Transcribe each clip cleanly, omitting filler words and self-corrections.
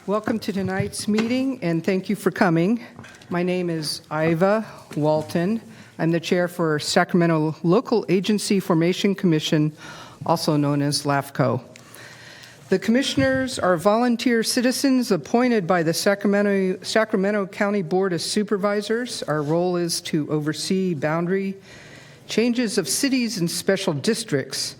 Welcome to tonight's meeting, and thank you for coming. My name is Iva Walton. I'm the chair for Sacramento Local Agency Formation Commission, also known as LAFCO. The commissioners are volunteer citizens appointed by the Sacramento County Board of Supervisors. Our role is to oversee boundary changes of cities and special districts,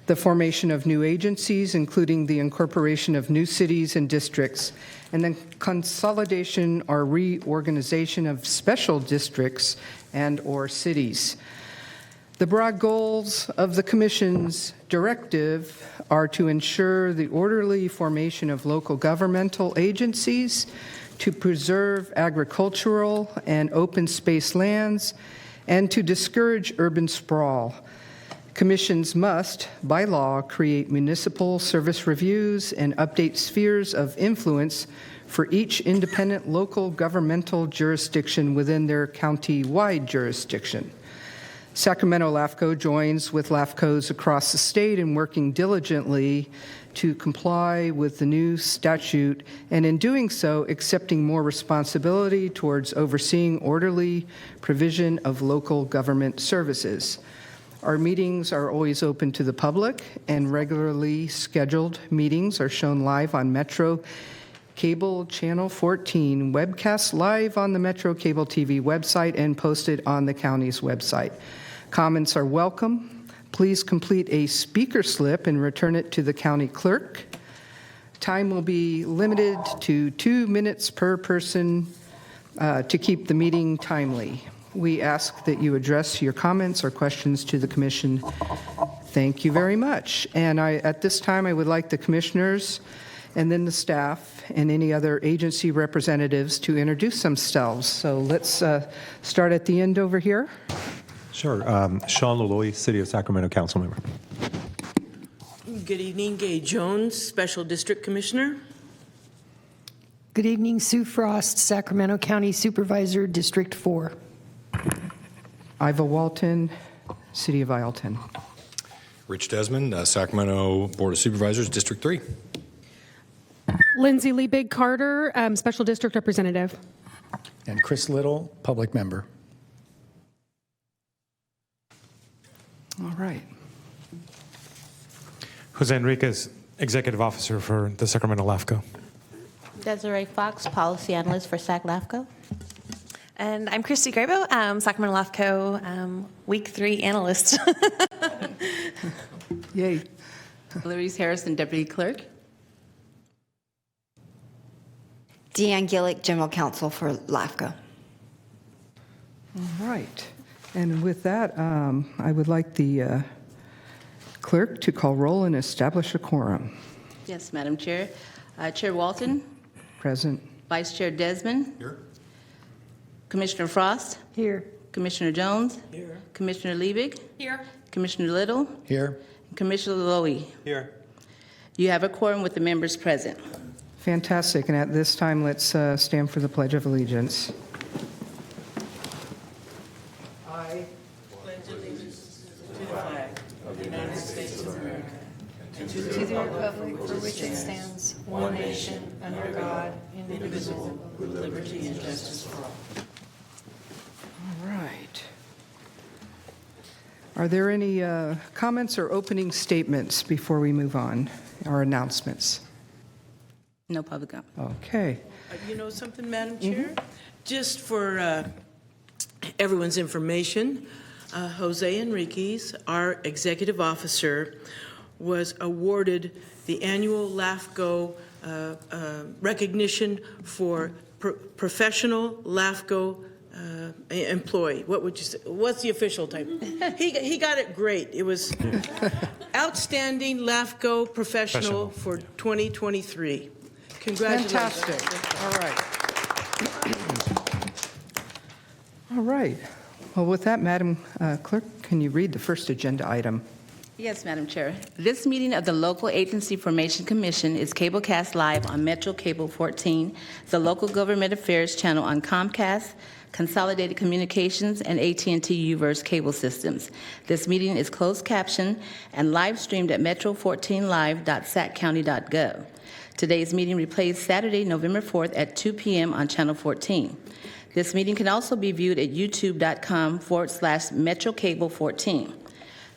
the formation of new agencies, including the incorporation of new cities and districts, and then consolidation or reorganization of special districts and/or cities. The broad goals of the Commission's directive are to ensure the orderly formation of local governmental agencies, to preserve agricultural and open space lands, and to discourage urban sprawl. Commissions must, by law, create municipal service reviews and update spheres of influence for each independent local governmental jurisdiction within their county-wide jurisdiction. Sacramento LAFCO joins with LAFCOs across the state in working diligently to comply with the new statute, and in doing so, accepting more responsibility towards overseeing orderly provision of local government services. Our meetings are always open to the public, and regularly scheduled meetings are shown live on Metro Cable Channel 14, webcast live on the Metro Cable TV website, and posted on the county's website. Comments are welcome. Please complete a speaker slip and return it to the county clerk. Time will be limited to 2 minutes per person to keep the meeting timely. We ask that you address your comments or questions to the Commission. Thank you very much. And at this time, I would like the Commissioners and then the staff and any other agency representatives to introduce themselves. So let's start at the end over here. Sure. Sean Laloy, City of Sacramento Council Member. Good evening, Gay Jones, Special District Commissioner. Good evening, Sue Frost, Sacramento County Supervisor, District 4. Iva Walton, City of Ileton. Rich Desmond, Sacramento Board of Supervisors, District 3. Lindsay Lee Big Carter, Special District Representative. And Chris Little, Public Member. All right. Jose Enriquez, Executive Officer for the Sacramento LAFCO. Desiree Fox, Policy Analyst for Sac LAFCO. And I'm Christy Grabo, Sacramento LAFCO Week 3 Analyst. Yay. Louise Harrison, Deputy Clerk. Deanne Gillick, General Counsel for LAFCO. All right. And with that, I would like the clerk to call roll and establish a quorum. Yes, Madam Chair. Chair Walton. Present. Vice Chair Desmond. Here. Commissioner Frost. Here. Commissioner Jones. Here. Commissioner Liebig. Here. Commissioner Little. Here. And Commissioner Lowy. Here. You have a quorum with the members present. Fantastic. And at this time, let's stand for the Pledge of Allegiance. I Pledge allegiance to the flag of the United States of America and to To the republic for which it stands, one nation, under God, indivisible, with liberty and justice for all. All right. Are there any comments or opening statements before we move on, or announcements? No public comment. Okay. You know something, Madam Chair? Just for everyone's information, Jose Enriquez, our Executive Officer, was awarded the annual LAFCO recognition for professional LAFCO employee. What would you say? What's the official type? He got it great. It was outstanding LAFCO professional for 2023. Congratulations. Fantastic. All right. All right. Well, with that, Madam Clerk, can you read the first agenda item? Yes, Madam Chair. This meeting of the Local Agency Formation Commission is cablecast live on Metro Cable 14, the Local Government Affairs channel on Comcast, Consolidated Communications, and AT&T Uverse cable systems. This meeting is closed captioned and live streamed at metro14live.saccounty.gov. Today's meeting replays Saturday, November 4th at 2 p.m. on Channel 14. This meeting can also be viewed at youtube.com/Metro Cable 14.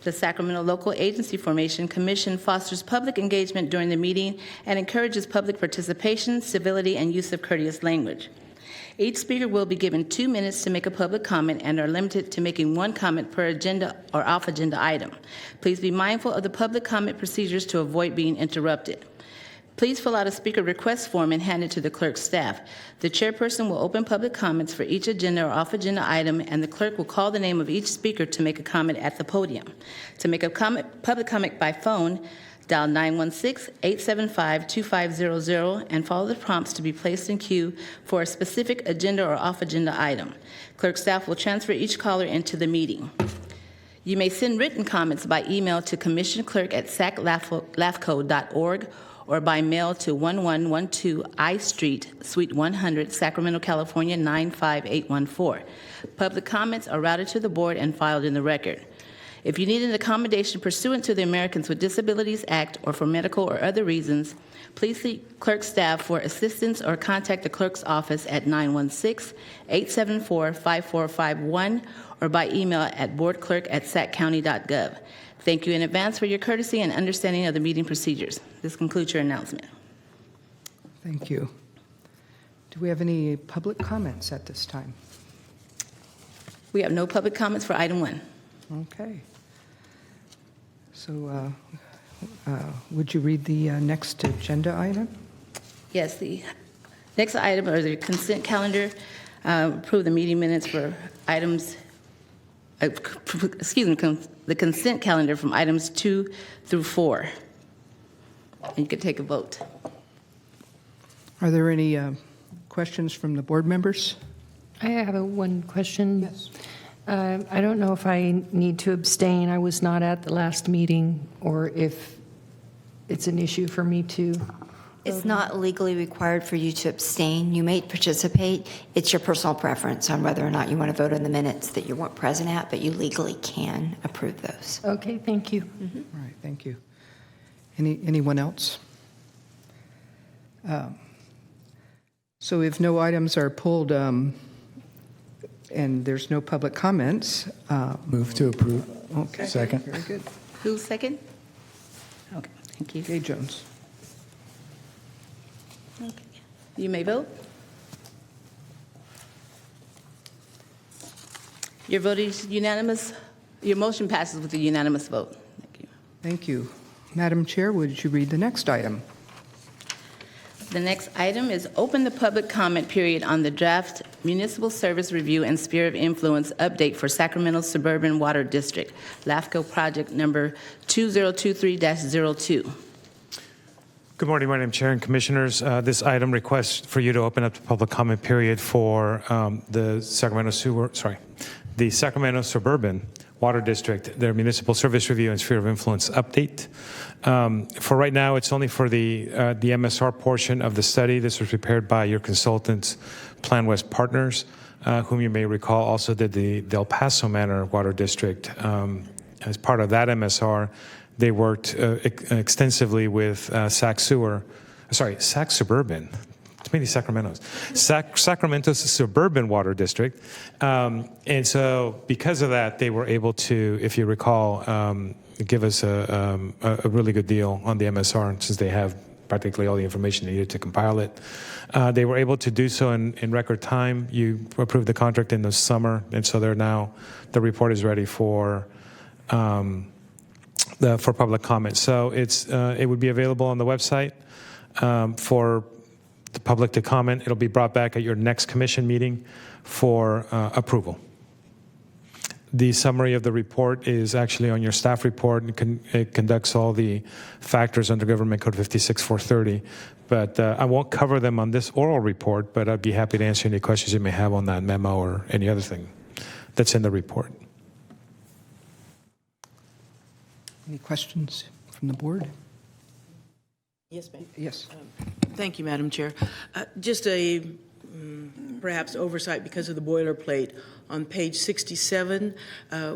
The Sacramento Local Agency Formation Commission fosters public engagement during the meeting and encourages public participation, civility, and use of courteous language. Each speaker will be given 2 minutes to make a public comment and are limited to making one comment per agenda or off-agenda item. Please be mindful of the public comment procedures to avoid being interrupted. Please fill out a speaker request form and hand it to the clerk's staff. The chairperson will open public comments for each agenda or off-agenda item, and the clerk will call the name of each speaker to make a comment at the podium. To make a public comment by phone, dial 916-875-2500 and follow the prompts to be placed in queue for a specific agenda or off-agenda item. Clerk staff will transfer each caller into the meeting. You may send written comments by email to commissionclerk@saclafco.org or by mail to 1112 I Street, Suite 100, Sacramento, California, 95814. Public comments are routed to the board and filed in the record. If you need an accommodation pursuant to the Americans with Disabilities Act or for medical or other reasons, please see clerk staff for assistance or contact the clerk's office at 916-874-5451 or by email at boardclerk@saccounty.gov. Thank you in advance for your courtesy and understanding of the meeting procedures. This concludes your announcement. Thank you. Do we have any public comments at this time? We have no public comments for item 1. Okay. So would you read the next agenda item? Yes, the next item are the consent calendar. Approve the meeting minutes for items, the consent calendar from items 2 through 4. And you can take a vote. Are there any questions from the board members? I have one question. Yes. I don't know if I need to abstain. I was not at the last meeting, or if it's an issue for me to. It's not legally required for you to abstain. You may participate. It's your personal preference on whether or not you want to vote on the minutes that you weren't present at, but you legally can approve those. Okay, thank you. All right, thank you. Anyone else? So if no items are pulled and there's no public comments. Move to approve. Okay. Second. Very good. Who's second? Okay, thank you. Gay Jones. Okay. You may vote. Your vote is unanimous. Your motion passes with a unanimous vote. Thank you. Thank you. Madam Chair, would you read the next item? The next item is open the public comment period on the draft Municipal Service Review and Sphere of Influence update for Sacramento Suburban Water District, LAFCO project number 2023-02. Good morning, Madam Chair and Commissioners. This item requests for you to open up the public comment period for the Sacramento Suburban Water District, their Municipal Service Review and Sphere of Influence update. For right now, it's only for the MSR portion of the study. This was prepared by your consultants, Plan West Partners, whom you may recall also did the El Paso Manor Water District. As part of that MSR, they worked extensively with Sac Suburban. Too many Sacramentos. Sacramento's Suburban Water District. And so because of that, they were able to, if you recall, give us a really good deal on the MSR, since they have practically all the information needed to compile it. They were able to do so in record time. You approved the contract in the summer, and so the report is ready for public comment. So it would be available on the website for the public to comment. It'll be brought back at your next commission meeting for approval. The summary of the report is actually on your staff report. It conducts all the factors under Government Code 56430. But I won't cover them on this oral report, but I'd be happy to answer any questions you may have on that memo or any other thing that's in the report. Any questions from the board? Yes, ma'am. Yes. Thank you, Madam Chair. Just a perhaps oversight because of the boilerplate. On page 67,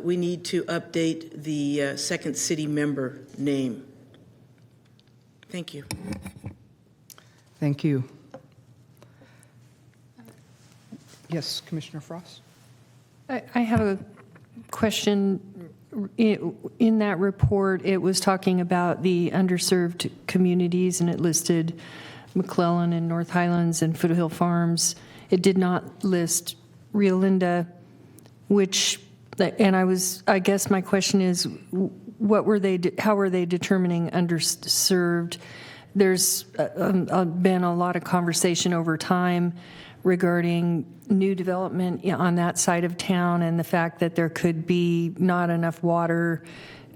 we need to update the second city member name. Thank you. Thank you. Yes, Commissioner Frost? I have a question. In that report, it was talking about the underserved communities, and it listed McClellan and North Highlands and Foothill Farms. It did not list Rio Linda, I guess my question is, how were they determining underserved? There's been a lot of conversation over time regarding new development on that side of town and the fact that there could be not enough water.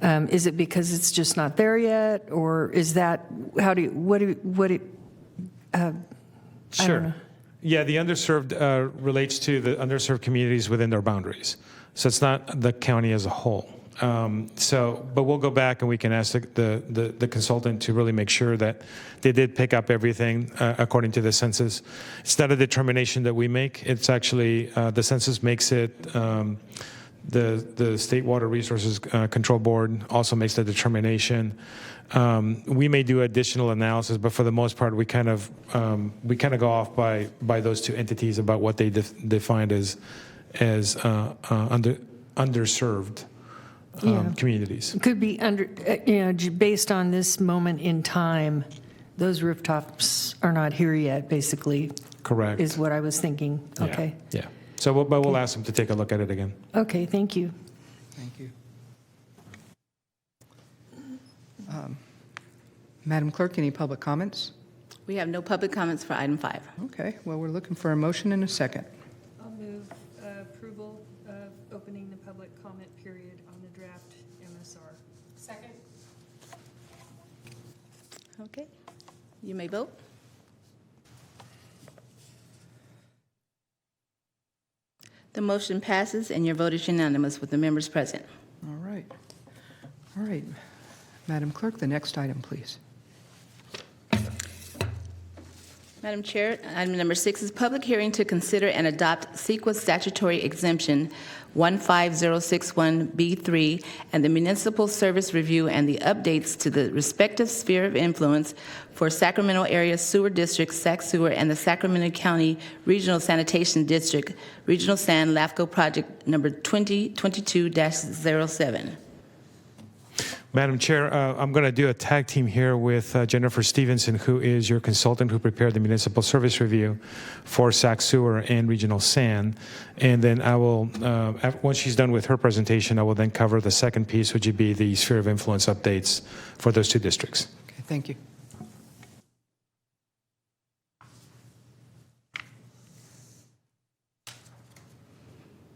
Is it because it's just not there yet, or is that Sure. Yeah, the underserved relates to the underserved communities within their boundaries. So it's not the county as a whole. But we'll go back and we can ask the consultant to really make sure that they did pick up everything according to the census. It's not a determination that we make. It's actually the census makes it. The State Water Resources Control Board also makes the determination. We may do additional analysis, but for the most part, we kind of go off by those two entities about what they defined as underserved. Communities. Could be based on this moment in time, those rooftops are not here yet, basically. Correct. Is what I was thinking. Okay. Yeah. So, we'll ask them to take a look at it again. Okay, thank you. Thank you. Madam Clerk, any public comments? We have no public comments for item 5. Okay, well, we're looking for a motion and a second. I'll move approval of opening the public comment period on the draft MSR. Second. Okay. You may vote. The motion passes, and your vote is unanimous with the members present. All right. All right. Madam Clerk, the next item, please. Madam Chair, item number 6 is public hearing to consider and adopt CEQA statutory exemption 15061B3 and the municipal service review and the updates to the respective sphere of influence for Sacramento Area Sewer District, SAC Sewer, and the Sacramento County Regional Sanitation District, Regional San LAFCO Project number 2022-07. Madam Chair, I'm going to do a tag team here with Jennifer Stevenson, who is your consultant who prepared the municipal service review for SAC Sewer and Regional San. And then I will, once she's done with her presentation, I will then cover the second piece, which would be the sphere of influence updates for those two districts. Okay, thank you.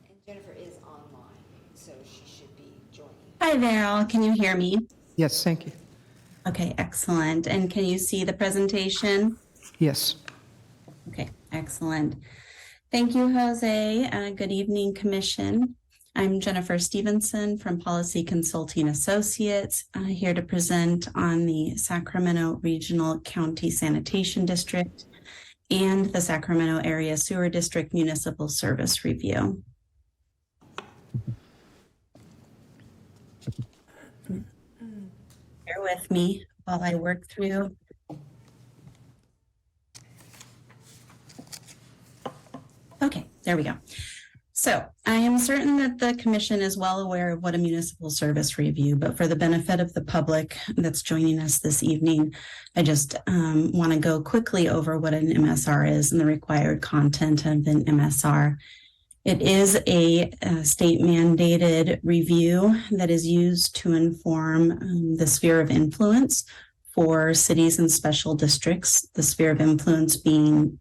And Jennifer is online, so she should be joining. Hi there, all. Can you hear me? Yes, thank you. Okay, excellent. And can you see the presentation? Yes. Okay, excellent. Thank you, Jose. Good evening, Commission. I'm Jennifer Stevenson from Policy Consulting Associates, here to present on the Sacramento Regional County Sanitation District and the Sacramento Area Sewer District Municipal Service Review. Bear with me while I work through. Okay, there we go. So I am certain that the Commission is well aware of what a municipal service review, but for the benefit of the public that's joining us this evening, I just want to go quickly over what an MSR is and the required content of an MSR. It is a state mandated review that is used to inform the sphere of influence for cities and special districts, the sphere of influence being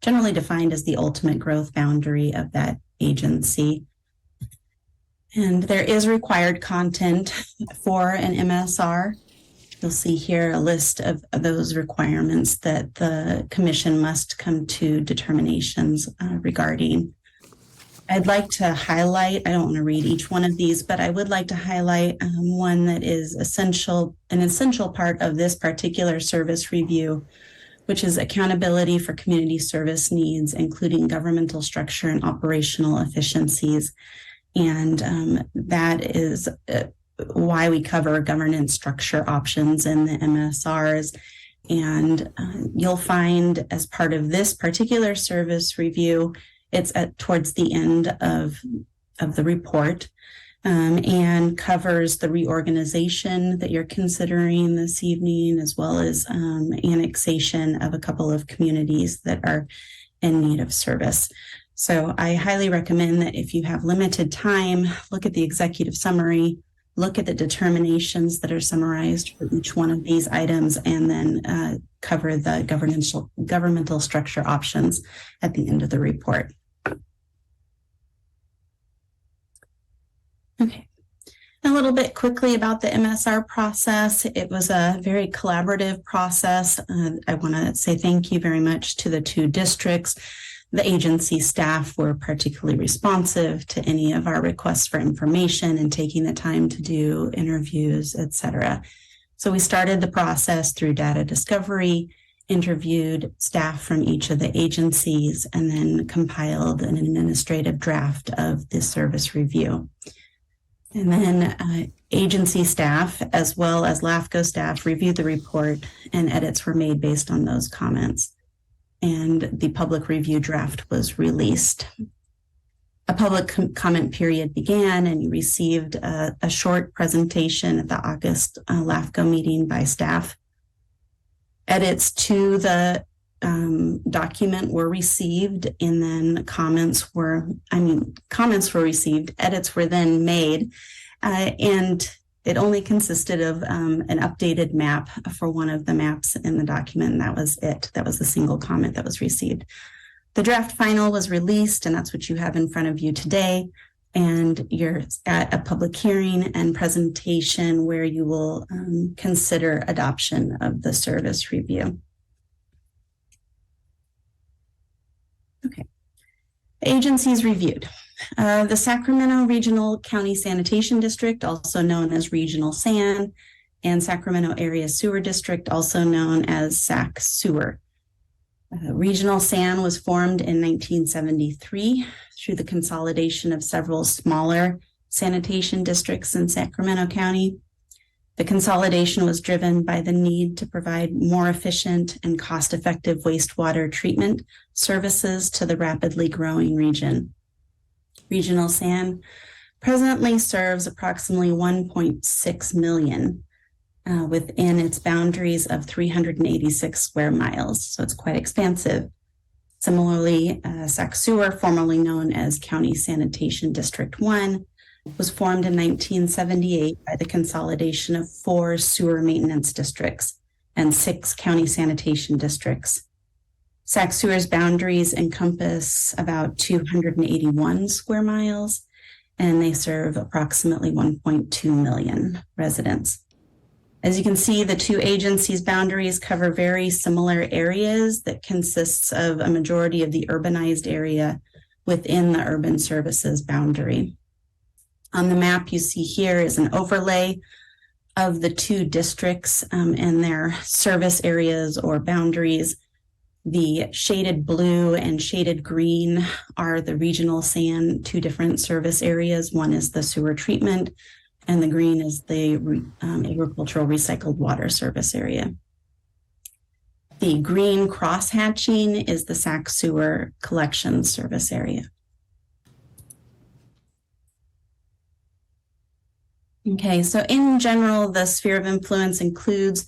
generally defined as the ultimate growth boundary of that agency. And there is required content for an MSR. You'll see here a list of those requirements that the Commission must come to determinations regarding. I'd like to highlight, I don't want to read each one of these, but I would like to highlight one that is an essential part of this particular service review, which is accountability for community service needs, including governmental structure and operational efficiencies. And that is why we cover governance structure options in the MSRs. And you'll find as part of this particular service review, it's towards the end of the report, and covers the reorganization that you're considering this evening, as well as annexation of a couple of communities that are in need of service. So I highly recommend that if you have limited time, look at the executive summary, look at the determinations that are summarized for each one of these items, and then cover the governmental structure options at the end of the report. Okay. A little bit quickly about the MSR process. It was a very collaborative process. I want to say thank you very much to the two districts. The agency staff were particularly responsive to any of our requests for information and taking the time to do interviews, etc. So we started the process through data discovery, interviewed staff from each of the agencies, and then compiled an administrative draft of this service review. And then agency staff, as well as LAFCO staff, reviewed the report, and edits were made based on those comments. And the public review draft was released. A public comment period began, and you received a short presentation at the August LAFCO meeting by staff. Edits to the document were received, and then comments were received, edits were then made, and it only consisted of an updated map for one of the maps in the document, and that was it. That was the single comment that was received. The draft final was released, and that's what you have in front of you today, and you're at a public hearing and presentation where you will consider adoption of the service review. Okay. Agencies reviewed. The Sacramento Regional County Sanitation District, also known as Regional SAN, and Sacramento Area Sewer District, also known as SAC Sewer. Regional SAN was formed in 1973 through the consolidation of several smaller sanitation districts in Sacramento County. The consolidation was driven by the need to provide more efficient and cost-effective wastewater treatment services to the rapidly growing region. Regional SAN presently serves approximately 1.6 million within its boundaries of 386 square miles, so it's quite expansive. Similarly, SAC Sewer, formerly known as County Sanitation District 1, was formed in 1978 by the consolidation of 4 sewer maintenance districts and 6 county sanitation districts. SAC Sewer's boundaries encompass about 281 square miles, and they serve approximately 1.2 million residents. As you can see, the two agencies' boundaries cover very similar areas that consists of a majority of the urbanized area within the urban services boundary. On the map you see here is an overlay of the two districts and their service areas or boundaries. The shaded blue and shaded green are the Regional SAN, 2 different service areas. One is the sewer treatment, and the green is the agricultural recycled water service area. The green cross-hatching is the SAC Sewer collection service area. Okay, so in general, the sphere of influence includes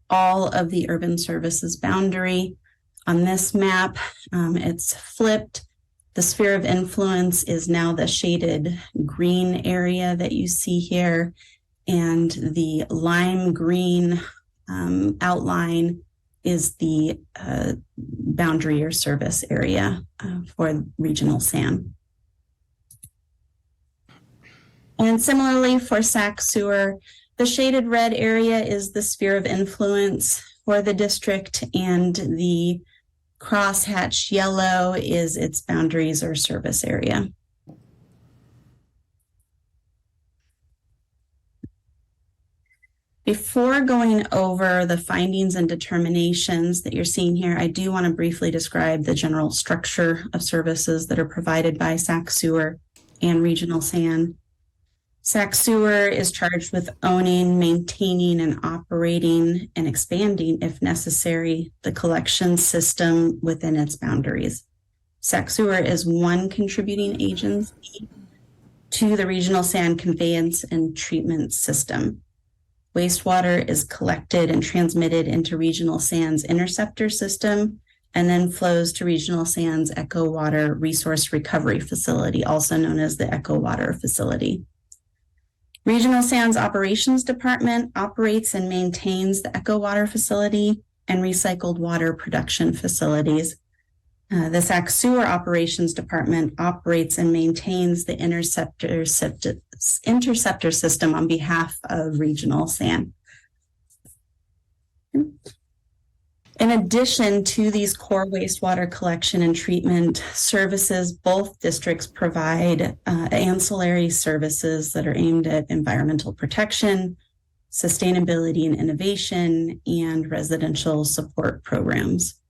all of the urban services boundary. On this map, it's flipped. The sphere of influence is now the shaded green area that you see here, and the lime green outline is the boundary or service area for Regional SAN. And similarly for SAC Sewer, the shaded red area is the sphere of influence for the district, and the crosshatched yellow is its boundaries or service area. Before going over the findings and determinations that you're seeing here, I do want to briefly describe the general structure of services that are provided by Sac Sewer and Regional Sand. Sac Sewer is charged with owning, maintaining, and operating and expanding, if necessary, the collection system within its boundaries. Sac Sewer is one contributing agency to the Regional Sand conveyance and treatment system. Wastewater is collected and transmitted into Regional Sand's interceptor system and then flows to Regional Sand's Echo Water Resource Recovery Facility, also known as the Echo Water Facility. Regional Sand's Operations Department operates and maintains the Echo Water Facility and recycled water production facilities. The Sac Sewer Operations Department operates and maintains the interceptor system on behalf of Regional Sand. In addition to these core wastewater collection and treatment services, both districts provide ancillary services that are aimed at environmental protection, sustainability and innovation, and residential support programs.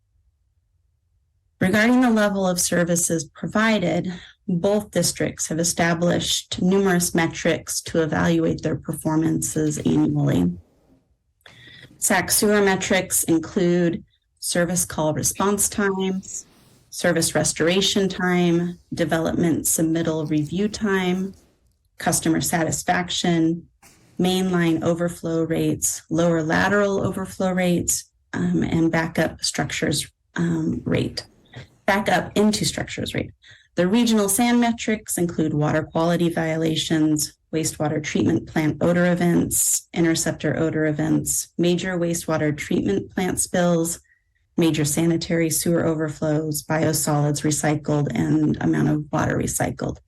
Regarding the level of services provided, both districts have established numerous metrics to evaluate their performances annually. Sac Sewer metrics include service call response times, service restoration time, development submittal review time, customer satisfaction, mainline overflow rates, lower lateral overflow rates, and backup into structures rate. The regional sand metrics include water quality violations, wastewater treatment plant odor events, interceptor odor events, major wastewater treatment plant spills, major sanitary sewer overflows, biosolids recycled, and amount of water recycled.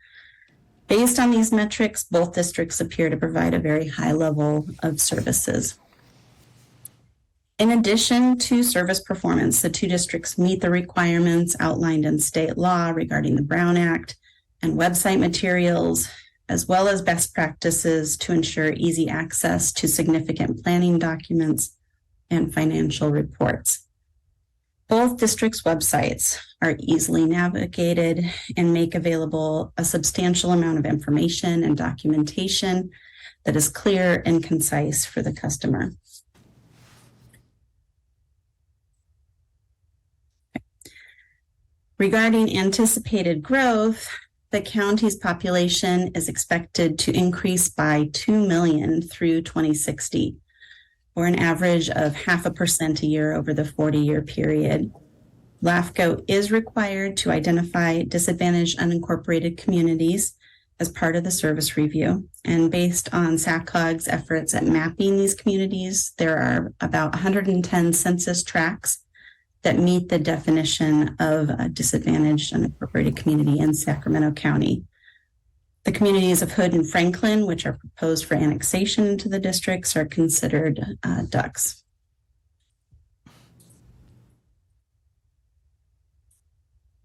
Based on these metrics, both districts appear to provide a very high level of services. In addition to service performance, the two districts meet the requirements outlined in state law regarding the Brown Act and website materials, as well as best practices to ensure easy access to significant planning documents and financial reports. Both districts' websites are easily navigated and make available a substantial amount of information and documentation that is clear and concise for the customer. Regarding anticipated growth, the county's population is expected to increase by 2 million through 2060, or an average of 0.5% a year over the 40-year period. LAFCO is required to identify disadvantaged unincorporated communities as part of the service review. And based on SACOG's efforts at mapping these communities, there are about 110 census tracts that meet the definition of a disadvantaged unincorporated community in Sacramento County. The communities of Hood and Franklin, which are proposed for annexation into the districts, are considered ducks.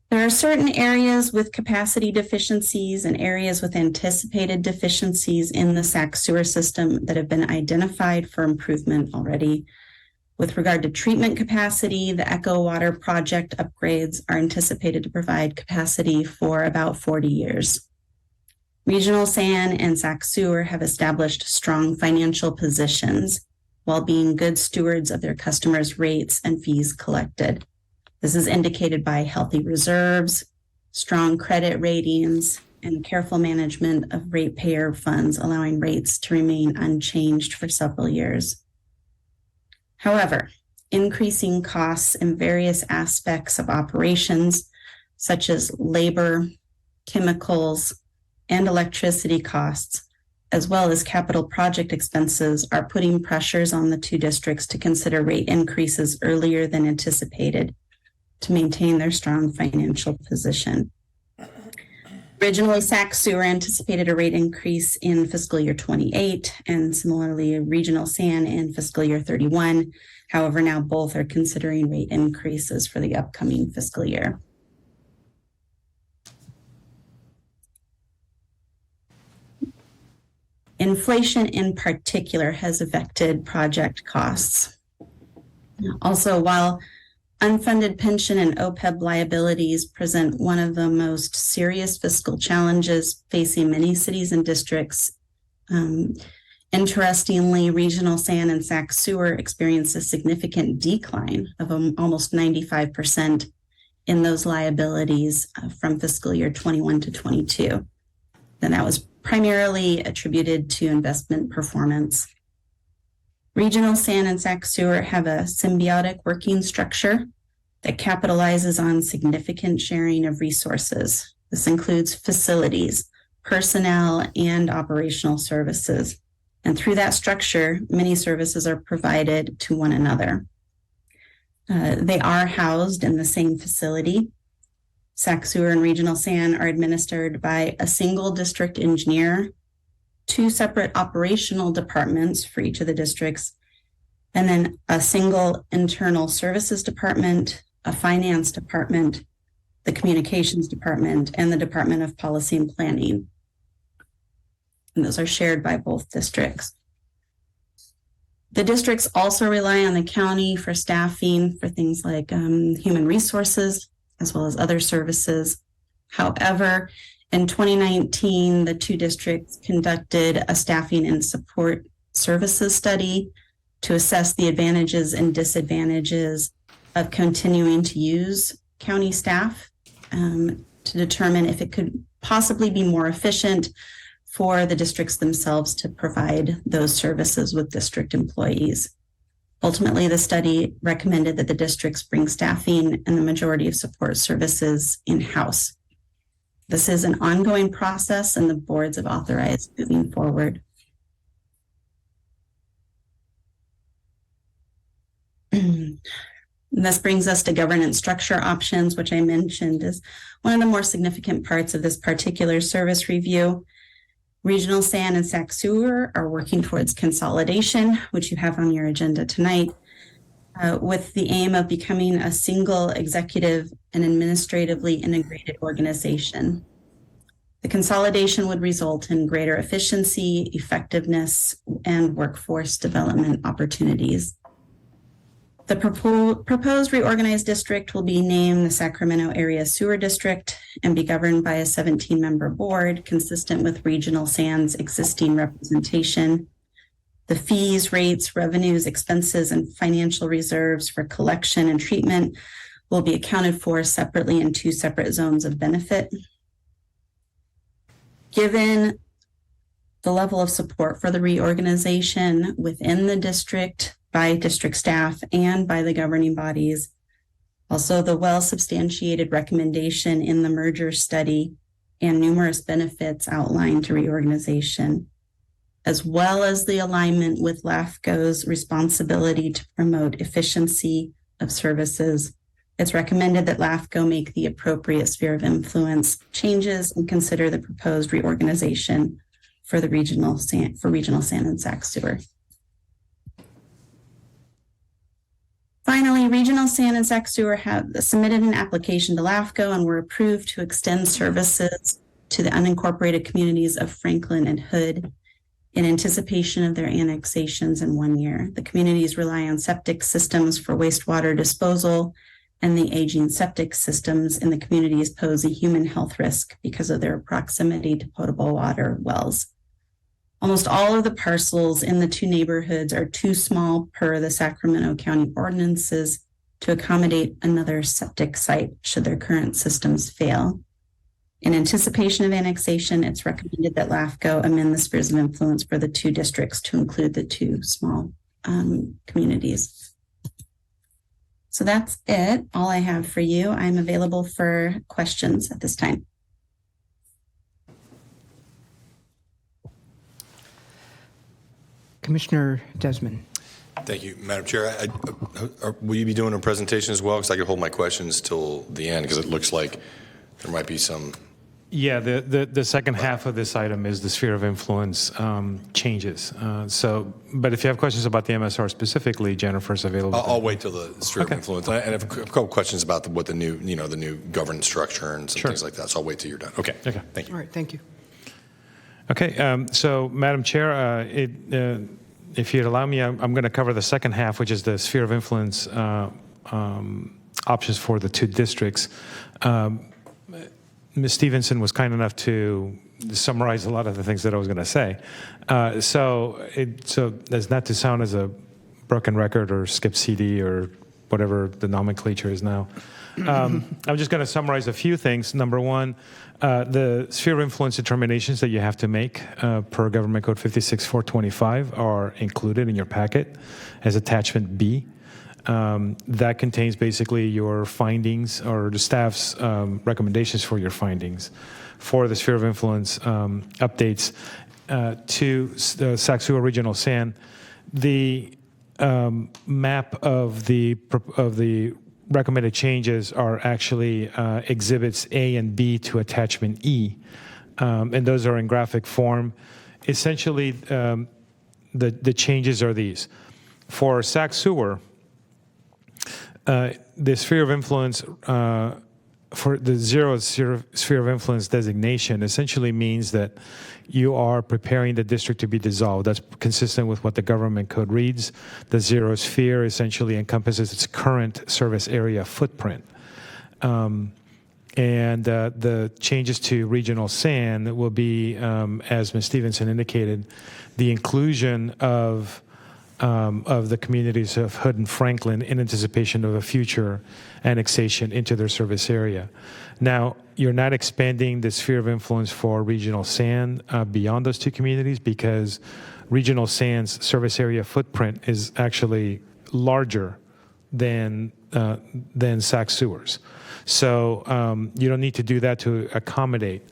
There are certain areas with capacity deficiencies and areas with anticipated deficiencies in the Sac sewer system that have been identified for improvement already. With regard to treatment capacity, the Echo Water project upgrades are anticipated to provide capacity for about 40 years. Regional Sand and Sac Sewer have established strong financial positions while being good stewards of their customers' rates and fees collected. This is indicated by healthy reserves, strong credit ratings, and careful management of ratepayer funds, allowing rates to remain unchanged for several years. However, increasing costs in various aspects of operations, such as labor, chemicals, and electricity costs, as well as capital project expenses, are putting pressures on the two districts to consider rate increases earlier than anticipated to maintain their strong financial position. Originally, Sac Sewer anticipated a rate increase in fiscal year 28, and similarly, Regional San in fiscal year 31. However, now both are considering rate increases for the upcoming fiscal year. Inflation in particular has affected project costs. Also, while unfunded pension and OPEB liabilities present one of the most serious fiscal challenges facing many cities and districts, interestingly, Regional San and Sac Sewer experienced a significant decline of almost 95% in those liabilities from fiscal year 21 to 22. And that was primarily attributed to investment performance. Regional San and Sac Sewer have a symbiotic working structure that capitalizes on significant sharing of resources. This includes facilities, personnel, and operational services. And through that structure, many services are provided to one another. They are housed in the same facility. Sac Sewer and Regional San are administered by a single district engineer, 2 separate operational departments for each of the districts, and then a single internal services department, a finance department, the communications department, and the Department of Policy and Planning. And those are shared by both districts. The districts also rely on the county for staffing for things like human resources, as well as other services. However, in 2019, the 2 districts conducted a staffing and support services study to assess the advantages and disadvantages of continuing to use county staff to determine if it could possibly be more efficient for the districts themselves to provide those services with district employees. Ultimately, the study recommended that the districts bring staffing and the majority of support services in-house. This is an ongoing process, and the boards have authorized moving forward. This brings us to governance structure options, which I mentioned is one of the more significant parts of this particular service review. Regional San and Sac Sewer are working towards consolidation, which you have on your agenda tonight, with the aim of becoming a single executive and administratively integrated organization. The consolidation would result in greater efficiency, effectiveness, and workforce development opportunities. The proposed reorganized district will be named the Sacramento Area Sewer District and be governed by a 17-member board consistent with Regional San's existing representation. The fees, rates, revenues, expenses, and financial reserves for collection and treatment will be accounted for separately in 2 separate zones of benefit. Given the level of support for the reorganization within the district, by district staff and by the governing bodies. Also, the well-substantiated recommendation in the merger study and numerous benefits outlined to reorganization, as well as the alignment with LAFCO's responsibility to promote efficiency of services. It's recommended that LAFCO make the appropriate sphere of influence changes and consider the proposed reorganization for Regional San and Sac Sewer. Finally, Regional San and Sac Sewer have submitted an application to LAFCO and were approved to extend services to the unincorporated communities of Franklin and Hood in anticipation of their annexations in 1 year. The communities rely on septic systems for wastewater disposal, and the aging septic systems in the communities pose a human health risk because of their proximity to potable water wells. Almost all of the parcels in the 2 neighborhoods are too small per the Sacramento County ordinances to accommodate another septic site should their current systems fail. In anticipation of annexation, it's recommended that LAFCO amend the spheres of influence for the 2 districts to include the 2 small communities. So that's it, all I have for you. I'm available for questions at this time. Commissioner Desmond. Thank you, Madam Chair. Will you be doing a presentation as well? Because I could hold my questions till the end, because it looks like there might be some Yeah, the second half of this item is the sphere of influence changes. But if you have questions about the MSR specifically, Jennifer's available. I'll wait till the sphere of influence. I have a couple questions about what the new governance structure and some things like that. So I'll wait till you're done. Okay. Thank you. All right, thank you. Okay, so Madam Chair, if you'd allow me, I'm going to cover the second half, which is the sphere of influence options for the two districts. Ms. Stevenson was kind enough to summarize a lot of the things that I was going to say. So as not to sound as a broken record or skip CD or whatever the nomenclature is now, I'm just going to summarize a few things. Number one, the sphere of influence determinations that you have to make per Government Code 56425 are included in your packet as attachment B. That contains basically your findings or the staff's recommendations for your findings for the sphere of influence updates to the Sac-Sua Regional SAN. The map of the recommended changes are actually exhibits A and B to attachment E, and those are in graphic form. Essentially, the changes are these. For Sac-Sua, the sphere of influence for the zero sphere of influence designation essentially means that you are preparing the district to be dissolved. That's consistent with what the government code reads. The zero sphere essentially encompasses its current service area footprint. And the changes to regional SAN will be, as Ms. Stevenson indicated, the inclusion of the communities of Hood and Franklin in anticipation of a future annexation into their service area. Now, you're not expanding the sphere of influence for regional SAN beyond those two communities because regional SAN's service area footprint is actually larger than Sac-Sua's. So you don't need to do that to accommodate.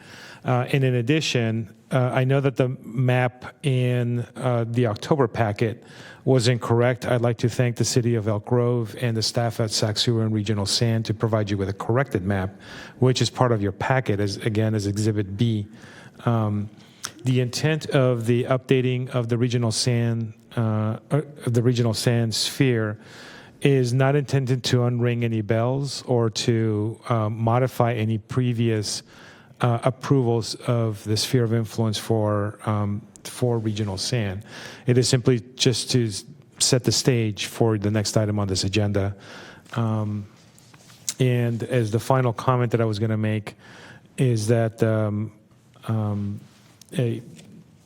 And in addition, I know that the map in the October packet was incorrect. I'd like to thank the City of Elk Grove and the staff at Sac-Sua and Regional SAN to provide you with a corrected map, which is part of your packet, as Exhibit B. The intent of the updating of the regional SAN sphere is not intended to unring any bells or to modify any previous approvals of the sphere of influence for regional SAN. It is simply just to set the stage for the next item on this agenda. And as the final comment that I was going to make is that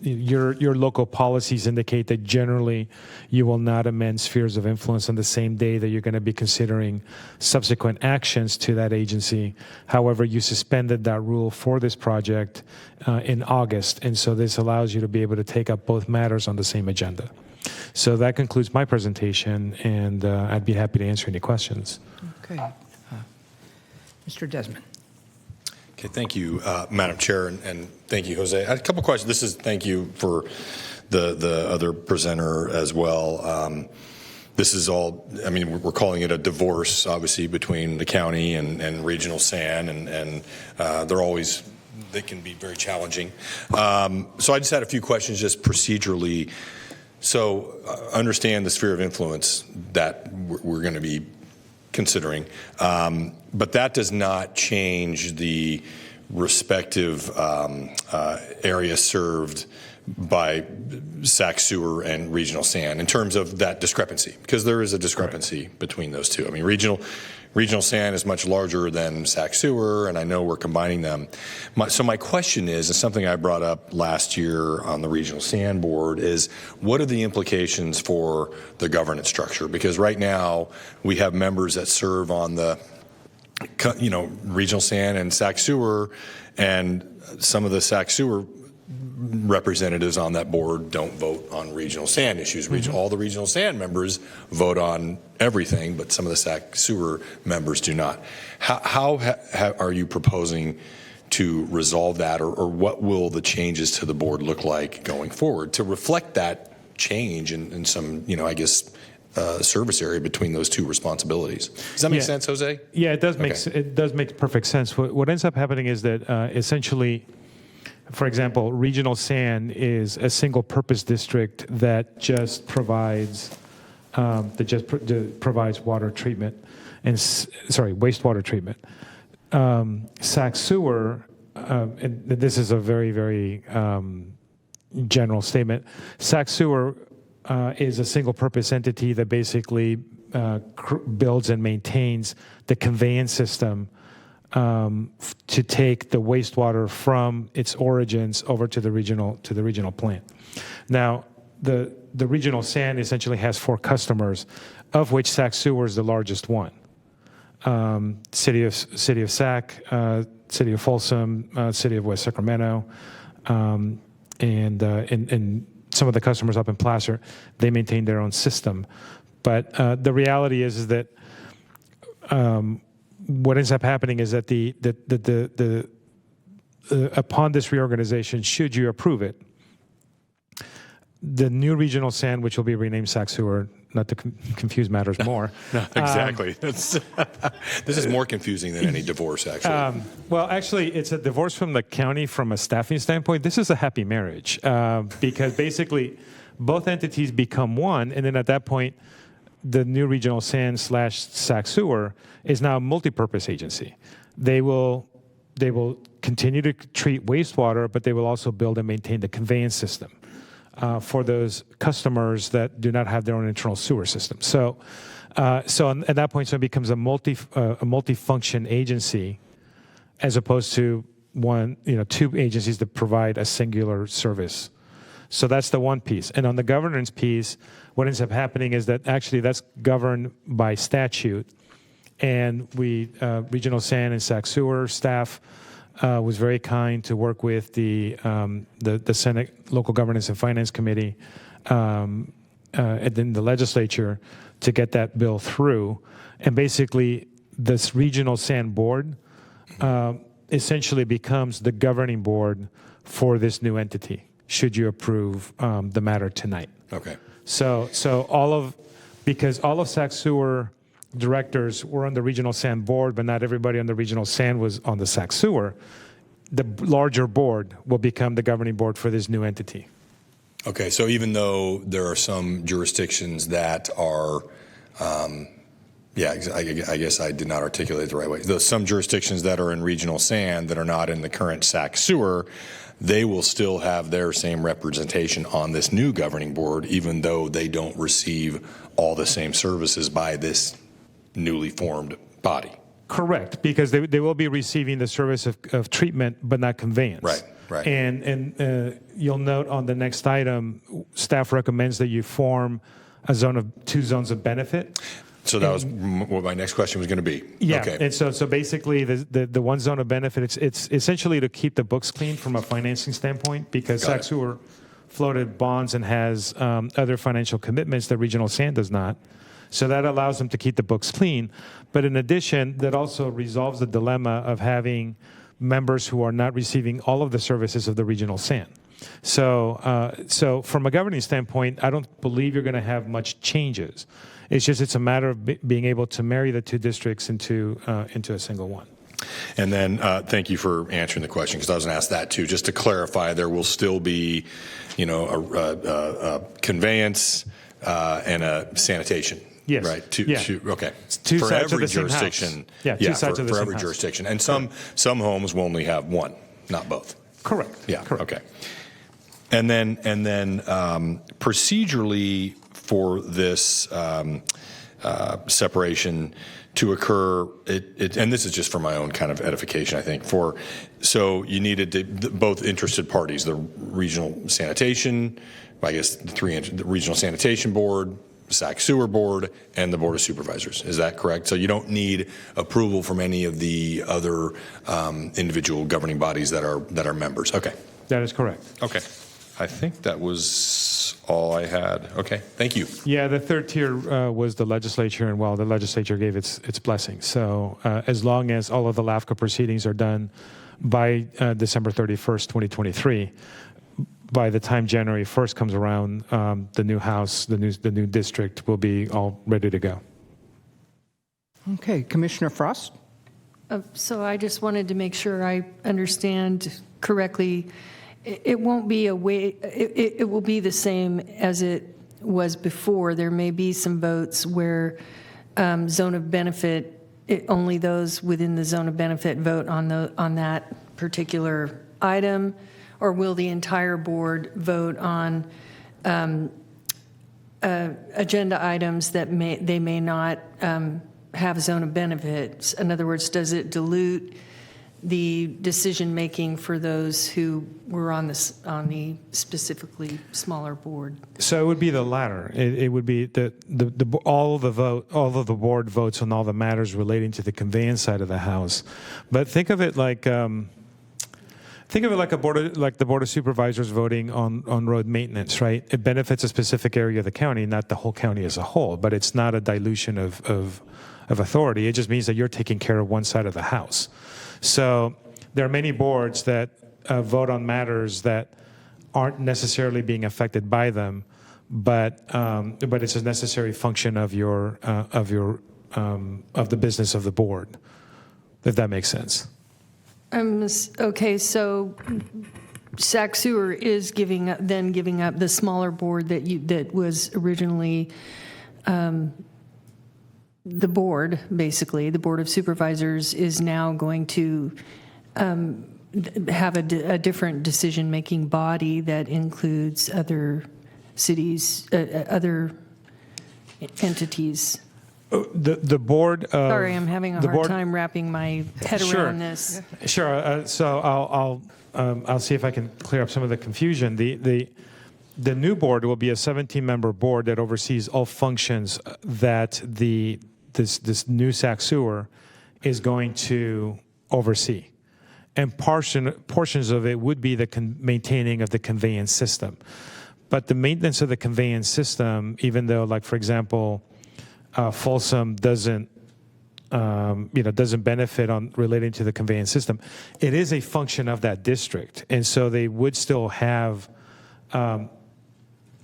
your local policies indicate that generally you will not amend spheres of influence on the same day that you're going to be considering subsequent actions to that agency. However, you suspended that rule for this project in August, and so this allows you to be able to take up both matters on the same agenda. So that concludes my presentation, and I'd be happy to answer any questions. Okay. Mr. Desmond. Okay, thank you, Madam Chair, and thank you, Jose. I had a couple questions. Thank you for the other presenter as well. This is all, I mean, we're calling it a divorce, obviously, between the county and regional SAN, and they can be very challenging. So I just had a few questions just procedurally. So understand the sphere of influence that we're going to be considering, but that does not change the respective area served by Sac-Sua and regional SAN in terms of that discrepancy, because there is a discrepancy between those two. I mean, regional SAN is much larger than Sac-Sua, and I know we're combining them. So my question is something I brought up last year on the regional SAN board, is what are the implications for the governance structure? Because right now we have members that serve on the regional SAN and Sac-Sua, and some of the Sac-Sua representatives on that board don't vote on regional SAN issues. All the regional SAN members vote on everything, but some of the Sac-Sua members do not. How are you proposing to resolve that, or what will the changes to the board look like going forward to reflect that change and some, service area between those two responsibilities. Does that make sense, Jose? Yeah, it does make perfect sense. What ends up happening is that essentially, for example, regional SAN is a single purpose district that just provides provides water treatment and wastewater treatment. Sac Sewer, and this is a very, very general statement. Sac Sewer is a single purpose entity that basically builds and maintains the conveyance system to take the wastewater from its origins over to the regional plant. Now, the regional SAN essentially has 4 customers, of which Sac Sewer is the largest one. City of Sac, City of Folsom, City of West Sacramento, and some of the customers up in Placer, they maintain their own system. But the reality is that what ends up happening is that upon this reorganization, should you approve it, the new regional SAN, which will be renamed Sac Sewer, not to confuse matters more. No, exactly. This is more confusing than any divorce, actually. Well, actually, it's a divorce from the county from a staffing standpoint. This is a happy marriage because basically both entities become one, and then at that point, the new regional SAN / Sac Sewer is now a multi-purpose agency. They will continue to treat wastewater, but they will also build and maintain the conveyance system for those customers that do not have their own internal sewer system. So at that point, it becomes a multi-function agency, as opposed to 2 agencies that provide a singular service. So that's the one piece. And on the governance piece, what ends up happening is that actually that's governed by statute, and Regional SAN and Sac Sewer staff was very kind to work with the Senate Local Governance and Finance Committee and then the legislature to get that bill through. And basically, this Regional SAN board essentially becomes the governing board for this new entity, should you approve the matter tonight. Okay. So because all of Sac Sewer directors were on the Regional SAN board, but not everybody on the Regional SAN was on the Sac Sewer, the larger board will become the governing board for this new entity. Okay, so even though there are some jurisdictions that are, I guess I did not articulate it the right way. There's some jurisdictions that are in Regional SAN that are not in the current Sac Sewer, they will still have their same representation on this new governing board, even though they don't receive all the same services by this newly formed body. Correct, because they will be receiving the service of treatment, but not conveyance. Right. And you'll note on the next item, staff recommends that you form a zone of 2 zones of benefit. So that was what my next question was going to be. Yeah, okay. And so basically the one zone of benefit, it's essentially to keep the books clean from a financing standpoint, because Sac Sewer floated bonds and has other financial commitments that Regional SAN does not. So that allows them to keep the books clean. But in addition, that also resolves the dilemma of having members who are not receiving all of the services of the Regional SAN. So from a governing standpoint, I don't believe you're going to have much changes. It's a matter of being able to marry the 2 districts into a single one. And then thank you for answering the question, because I was going to ask that too. Just to clarify, there will still be, a conveyance and a sanitation. Yes. Right. Okay. 2 for sides every of the same jurisdiction. House. Yeah. 2 sides of the for same every house. jurisdiction, and some homes will only have one, not both. Correct. Yeah. Correct. Okay. And then procedurally for this separation to occur, and this is just for my own kind of edification, I think. So you needed both interested parties, the regional sanitation, I guess the regional sanitation board, Sac Sewer board, and the board of supervisors. Is that correct? So you don't need approval from any of the other individual governing bodies that are members. Okay. That is correct. Okay. I think that was all I had. Okay, thank you. Yeah, the third tier was the legislature, and the legislature gave its blessing. So as long as all of the LAFCO proceedings are done by December 31st, 2023, by the time January 1st comes around, the new house, the new district will be all ready to go. Okay, Commissioner Frost? So I just wanted to make sure I understand correctly. It won't be it will be the same as it was before. There may be some votes where zone of benefit, only those within the zone of benefit vote on that particular item, or will the entire board vote on agenda items that they may not have zone of benefits? In other words, does it dilute the decision-making for those who were on the specifically smaller board? So it would be the latter. It would be all of the board votes on all the matters relating to the conveyance side of the house. But think of it like the board of supervisors voting on road maintenance, right? It benefits a specific area of the county, not the whole county as a whole. But it's not a dilution of authority. It just means that you're taking care of one side of the house. So there are many boards that vote on matters that aren't necessarily being affected by them, but it's a necessary function of the business of the board, if that makes sense. Okay, so Sac Sewer is giving up the smaller board that was originally the board, basically, the Board of Supervisors is now going to have a different decision-making body that includes other cities, other entities. The board. Sorry, I'm having a hard time wrapping my head around this. Sure. So I'll see if I can clear up some of the confusion. The new board will be a 17-member board that oversees all functions that this new Sac Sewer is going to oversee. And portions of it would be the maintaining of the conveyance system. But the maintenance of the conveyance system, even though, like, for example, Folsom doesn't benefit on relating to the conveyance system, it is a function of that district. And so they would still have...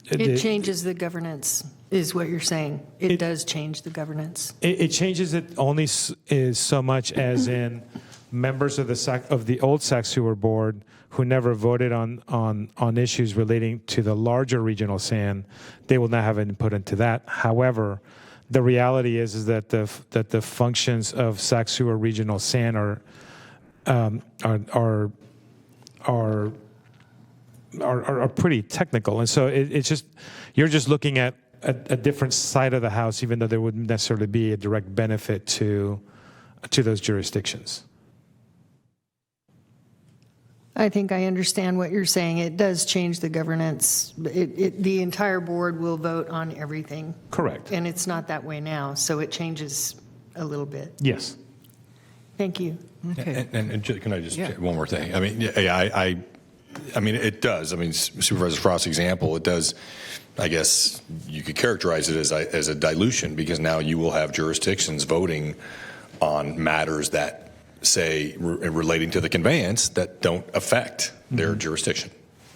It changes the governance, is what you're saying. It does change the governance. It changes it only is so much as in members of the old Sac Sewer board who never voted on issues relating to the larger regional SAN, they will not have input into that. However, the reality is that the functions of Sac Sewer regional SAN are pretty technical, and so it's just you're just looking at a different side of the house, even though there wouldn't necessarily be a direct benefit to those jurisdictions. I think I understand what you're saying. It does change the governance. The entire board will vote on everything. Correct. And it's not that way now, so it changes a little bit. Yes. Thank you. Okay. And can I just one more thing? I mean, I mean, it does. I mean, Supervisor Frost's example, it does. I guess you could characterize it as a dilution, because now you will have jurisdictions voting on matters that say relating to the conveyance that don't affect their jurisdiction.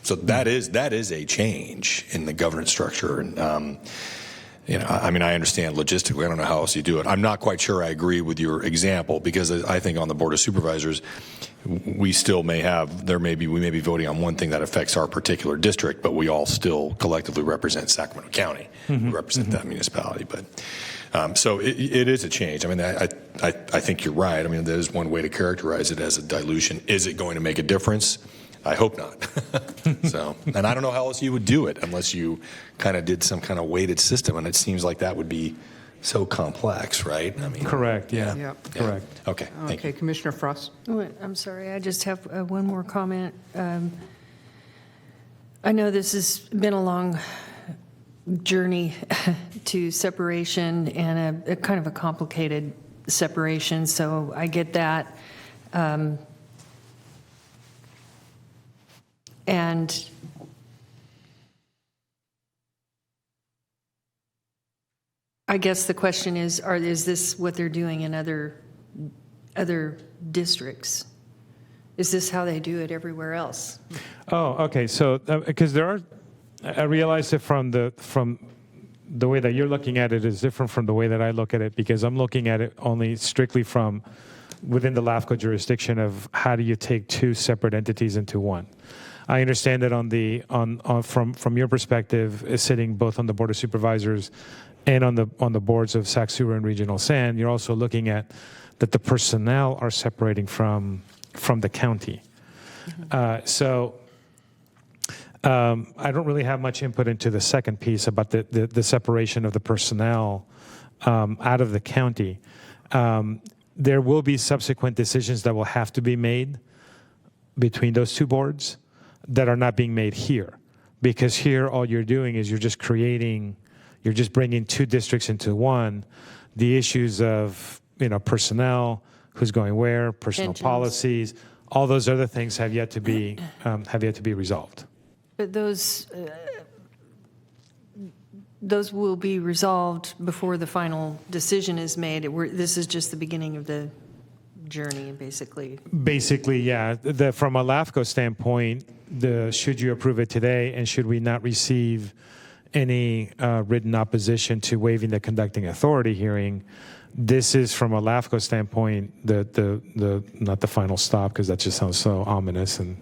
So that is a change in the governance structure. And I mean, I understand logistically. I don't know how else you do it. I'm not quite sure I agree with your example, because I think on the Board of Supervisors, we may be voting on one thing that affects our particular district, but we all still collectively represent Sacramento County. We represent that municipality. But so it is a change. I mean, I think you're right. I mean, there's one way to characterize it as a dilution. Is it going to make a difference? I hope not. So, and I don't know how else you would do it unless you kind of did some kind of weighted system, and it seems like that would be so complex, right? I mean, correct. Yeah. Yep. Correct. Okay. Thank you. Commissioner Frost. I'm sorry, I just have one more comment. I know this has been a long journey to separation, and a kind of a complicated separation, so I get that. And I guess the question is this what they're doing in other districts? Is this how they do it everywhere else? Oh, okay. So, because I realize that from the way that you're looking at it is different from the way that I look at it, because I'm looking at it only strictly from within the LAFCO jurisdiction of how do you take two separate entities into one. I understand that from your perspective, sitting both on the Board of Supervisors and on the boards of Sac Sewer and Regional Sand, you're also looking at that the personnel are separating from the county. So I don't really have much input into the second piece about the separation of the personnel out of the county. There will be subsequent decisions that will have to be made between those two boards that are not being made here. Because here, all you're doing is you're just bringing two districts into one. The issues of, personnel, who's going where, personal Pensions. policies, all those other things have yet to be resolved. But those will be resolved before the final decision is made. This is just the beginning of the journey, basically. Basically, yeah. From a LAFCO standpoint, should you approve it today, and should we not receive any written opposition to waiving the conducting authority hearing, this is, from a LAFCO standpoint, the not the final stop, because that just sounds so ominous, and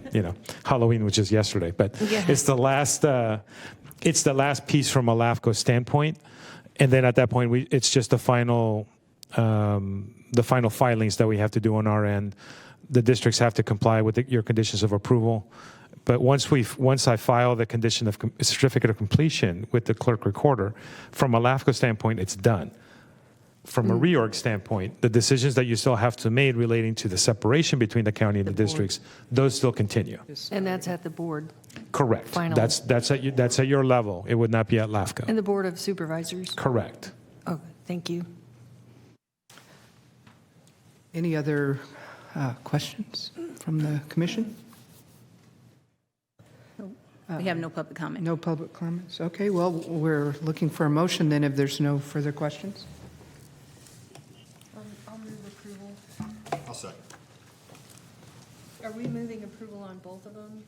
Halloween was just yesterday, but Yeah. it's the last piece from a LAFCO standpoint, and then at that point it's just the final filings that we have to do on our end. The districts have to comply with your conditions of approval. But once I file the condition of certificate of completion with the clerk recorder, from a LAFCO standpoint, it's done. From a reorg standpoint, the decisions that you still have to make relating to the separation between the county and the districts, those still continue. And that's at the board. Correct. Final. That's at your level. It would not be at LAFCO. And the Board of Supervisors. Correct. Oh, thank you. Any other questions from the commission? We have no public comment. No public comments? Okay, well, we're looking for a motion then if there's no further questions. I'll move approval. I'll second. Are we moving approval on both of them,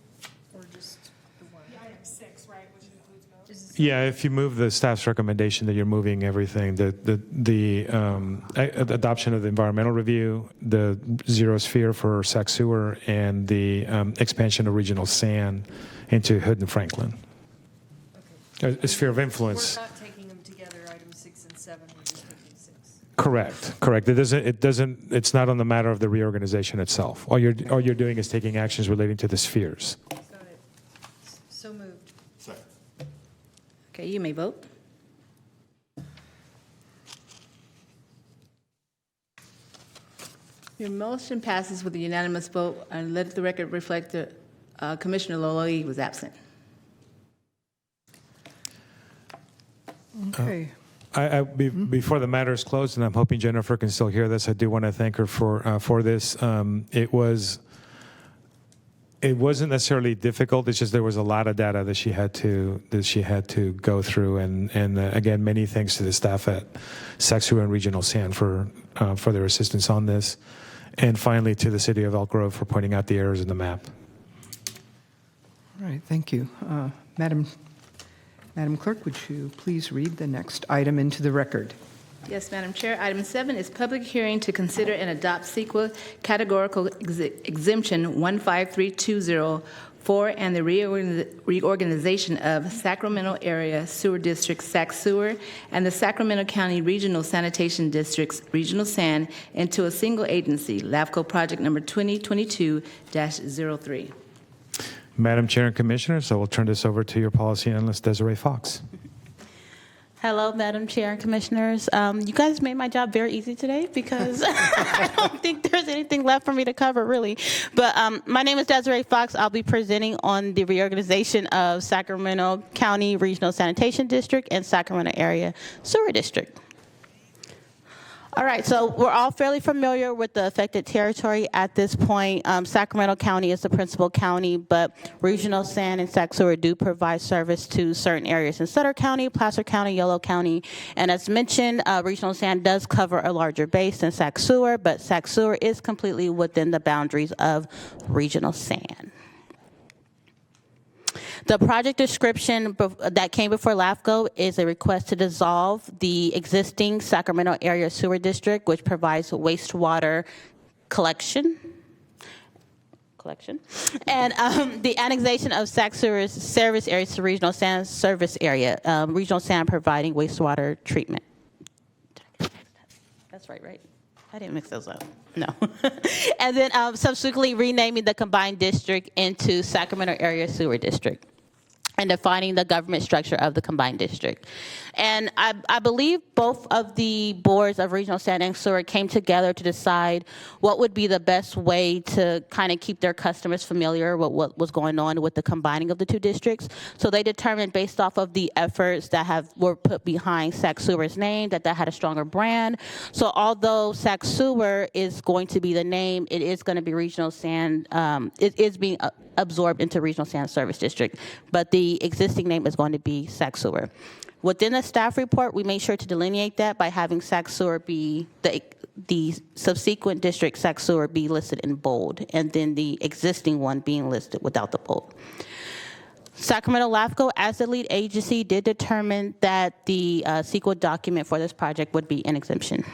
or just the one? Item 6, right, which includes both. Yeah, if you move the staff's recommendation that you're moving everything, the adoption of the environmental review, the zero sphere for Sac Sewer, and the expansion of regional sand into Hood and Franklin. Okay. A sphere of influence. We're not taking them together, items 6 and 7, we're just taking 6. Correct. It's not on the matter of the reorganization itself. All you're doing is taking actions relating to the spheres. Got it. So moved. Second. Okay, you may vote. Your motion passes with a unanimous vote, and let the record reflect that Commissioner Loloe was absent. Okay. Before the matter is closed, and I'm hoping Jennifer can still hear this, I do want to thank her for this. It wasn't necessarily difficult. It's just there was a lot of data that she had to go through, and again, many thanks to the staff at Sac Sewer and Regional Sand for their assistance on this, and finally to the City of Elk Grove for pointing out the errors in the map. All right, thank you. Madam Clerk, would you please read the next item into the record? Yes, Madam Chair. Item 7 is public hearing to consider and adopt CEQA categorical exemption 15320 and the reorganization of Sacramento Area Sewer District, Sac Sewer, and the Sacramento County Regional Sanitation Districts, Regional Sand, into a single agency, LAFCO Project Number 2022-03. Madam Chair and Commissioners, I will turn this over to your policy analyst, Desiree Fox. Hello, Madam Chair and Commissioners. You guys made my job very easy today because I don't think there's anything left for me to cover, really. But my name is Desiree Fox. I'll be presenting on the reorganization of Sacramento County Regional Sanitation District and Sacramento Area Sewer District. All right, so we're all fairly familiar with the affected territory at this point. Sacramento County is the principal county, but Regional San and Sac Sewer do provide service to certain areas in Sutter County, Placer County, Yolo County. And as mentioned, Regional San does cover a larger base than Sac Sewer, but Sac Sewer is completely within the boundaries of Regional San. The project description that came before LAFCO is a request to dissolve the existing Sacramento Area Sewer District, which provides wastewater collection, and the annexation of Sac Sewer's service areas to Regional San service area, Regional San providing wastewater treatment. That's right? I didn't mix those up. No. And then subsequently renaming the combined district into Sacramento Area Sewer District, and defining the government structure of the combined district. And I believe both of the boards of Regional San and Sewer came together to decide what would be the best way to kind of keep their customers familiar with what was going on with the combining of the two districts. So they determined, based off of the efforts that were put behind Sac Sewer's name, that had a stronger brand. So although Sac Sewer is going to be the name, it is going to be Regional San, it is being absorbed into Regional San Service District, but the existing name is going to be Sac Sewer. Within the staff report, we made sure to delineate that by having Sac Sewer be the subsequent district Sac Sewer be listed in bold, and then the existing one being listed without the bold. Sacramento LAFCO, as the lead agency, did determine that the CEQA document for this project would be an exemption.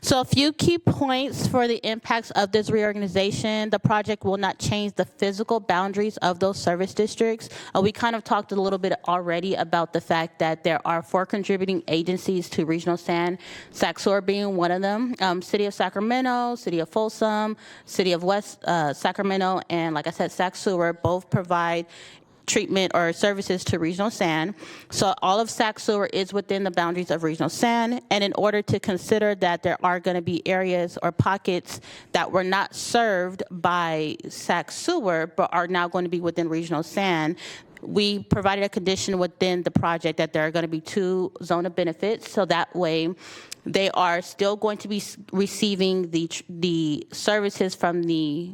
So a few key points for the impacts of this reorganization. The project will not change the physical boundaries of those service districts. We kind of talked a little bit already about the fact that there are 4 contributing agencies to Regional San, Sac Sewer being one of them. City of Sacramento, City of Folsom, City of West Sacramento, and like I said, Sac Sewer both provide treatment or services to Regional San. So all of Sac Sewer is within the boundaries of Regional San, and in order to consider that there are going to be areas or pockets that were not served by Sac Sewer but are now going to be within Regional San, we provided a condition within the project that there are going to be 2 zone of benefits, so that way they are still going to be receiving the services from the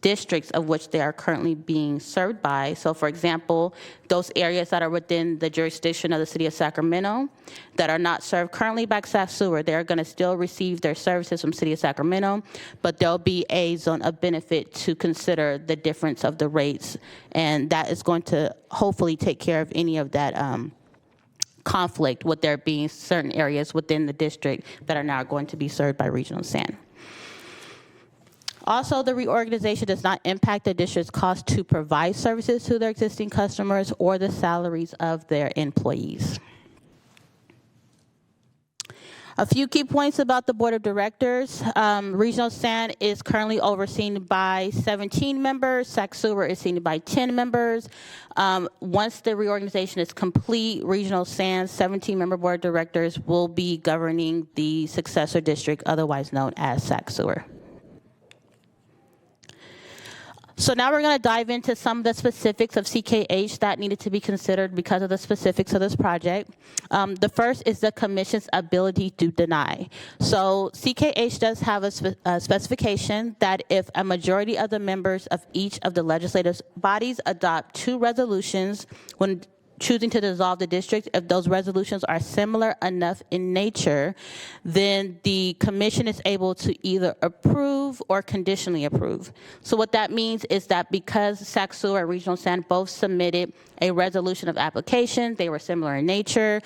districts of which they are currently being served by. So for example, those areas that are within the jurisdiction of the City of Sacramento that are not served currently by Sac Sewer, they're going to still receive their services from City of Sacramento, but there'll be a zone of benefit to consider the difference of the rates, and that is going to hopefully take care of any of that conflict with there being certain areas within the district that are now going to be served by Regional San. Also, the reorganization does not impact the district's cost to provide services to their existing customers or the salaries of their employees. A few key points about the board of directors. Regional San is currently overseen by 17 members. Sac Sewer is seen by 10 members. Once the reorganization is complete, Regional San's 17-member board of directors will be governing the successor district, otherwise known as Sac Sewer. So now we're going to dive into some of the specifics of CKH that needed to be considered because of the specifics of this project. The first is the commission's ability to deny. So CKH does have a specification that if a majority of the members of each of the legislative bodies adopt 2 resolutions when choosing to dissolve the district, if those resolutions are similar enough in nature, then the commission is able to either approve or conditionally approve. So what that means is that because Sac Sewer and Regional San both submitted a resolution of application, they were similar in nature,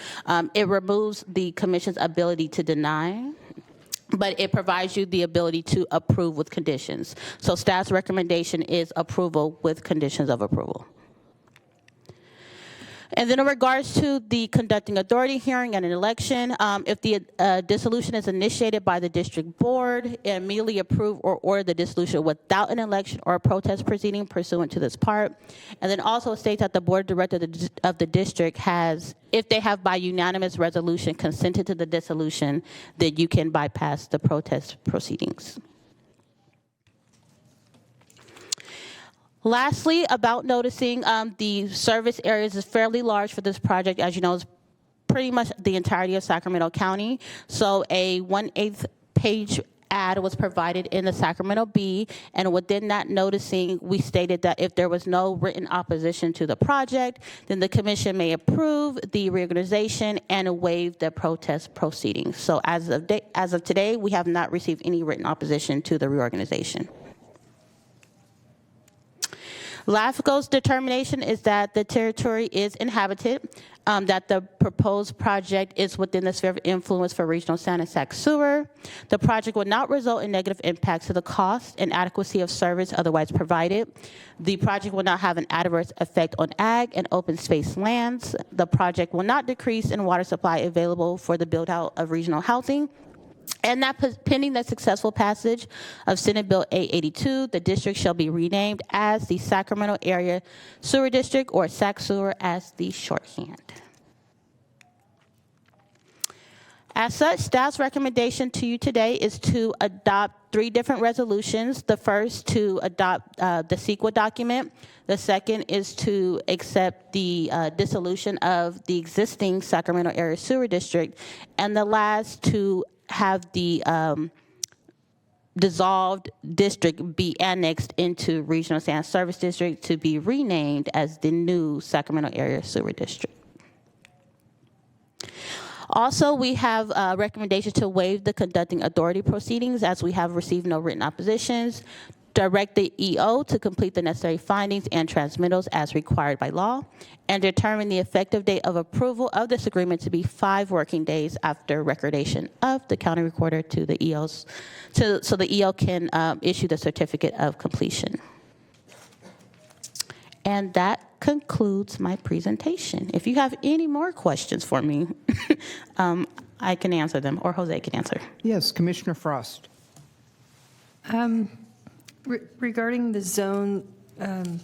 it removes the commission's ability to deny, but it provides you the ability to approve with conditions. So staff's recommendation is approval with conditions of approval. And then in regards to the conducting authority hearing and an election, if the dissolution is initiated by the district board, immediately approve or order the dissolution without an election or a protest proceeding pursuant to this part. And then also states that the board of directors of the district has, if they have by unanimous resolution consented to the dissolution, then you can bypass the protest proceedings. Lastly, about noticing, the service areas is fairly large for this project. As you know, it's pretty much the entirety of Sacramento County. So a 1/8 page ad was provided in the Sacramento Bee, and within that noticing, we stated that if there was no written opposition to the project, then the commission may approve the reorganization and waive the protest proceedings. So as of today, we have not received any written opposition to the reorganization. LAFCO's determination is that the territory is inhabited, that the proposed project is within the sphere of influence for regional San and Sac sewer. The project will not result in negative impacts to the cost and adequacy of service otherwise provided. The project will not have an adverse effect on ag and open space lands. The project will not decrease in water supply available for the build out of regional housing. And that pending the successful passage of Senate Bill 882, the district shall be renamed as the Sacramento Area Sewer District, or SAC Sewer as the shorthand. As such, staff's recommendation to you today is to adopt 3 different resolutions. The first, to adopt the CEQA document. The second is to accept the dissolution of the existing Sacramento Area Sewer District. And the last, to have the dissolved district be annexed into Regional San Service District to be renamed as the new Sacramento Area Sewer District. Also, we have recommendations to waive the conducting authority proceedings as we have received no written oppositions. Direct the EO to complete the necessary findings and transmittals as required by law, and determine the effective date of approval of this agreement to be 5 working days after recordation of the county recorder to the EOs, so the EO can issue the certificate of completion. And that concludes my presentation. If you have any more questions for me, I can answer them, or Jose can answer. Yes, Commissioner Frost. Regarding the zone,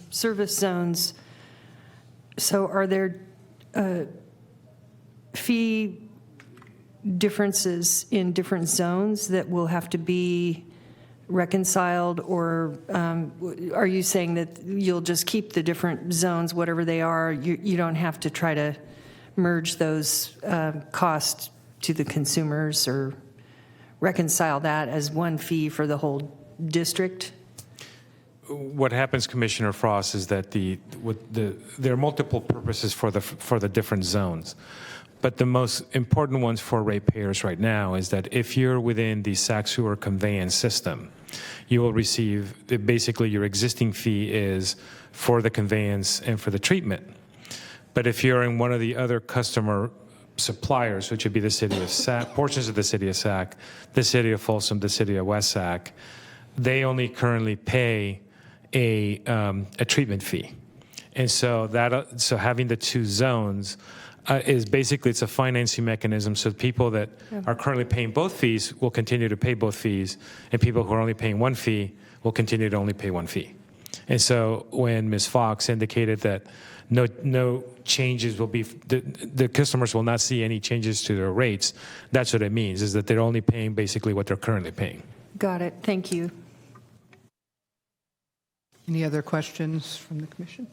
service zones, so are there fee differences in different zones that will have to be reconciled, or are you saying that you'll just keep the different zones, whatever they are, you don't have to try to merge those costs to the consumers or reconcile that as one fee for the whole district? What happens, Commissioner Frost, is that there are multiple purposes for the different zones. But the most important ones for ratepayers right now is that if you're within the SAC sewer conveyance system, you will receive, basically your existing fee is for the conveyance and for the treatment. But if you're in one of the other customer suppliers, which would be the city of Sac, portions of the city of Sac, the city of Folsom, the city of West Sac, they only currently pay a treatment fee. And so so having the 2 zones is basically, it's a financing mechanism, so people that are currently paying both fees will continue to pay both fees, and people who are only paying one fee will continue to only pay one fee. And so when Ms. Fox indicated that no changes will be, the customers will not see any changes to their rates, that's what it means, is that they're only paying basically what they're currently paying. Got it. Thank you. Any other questions from the commission?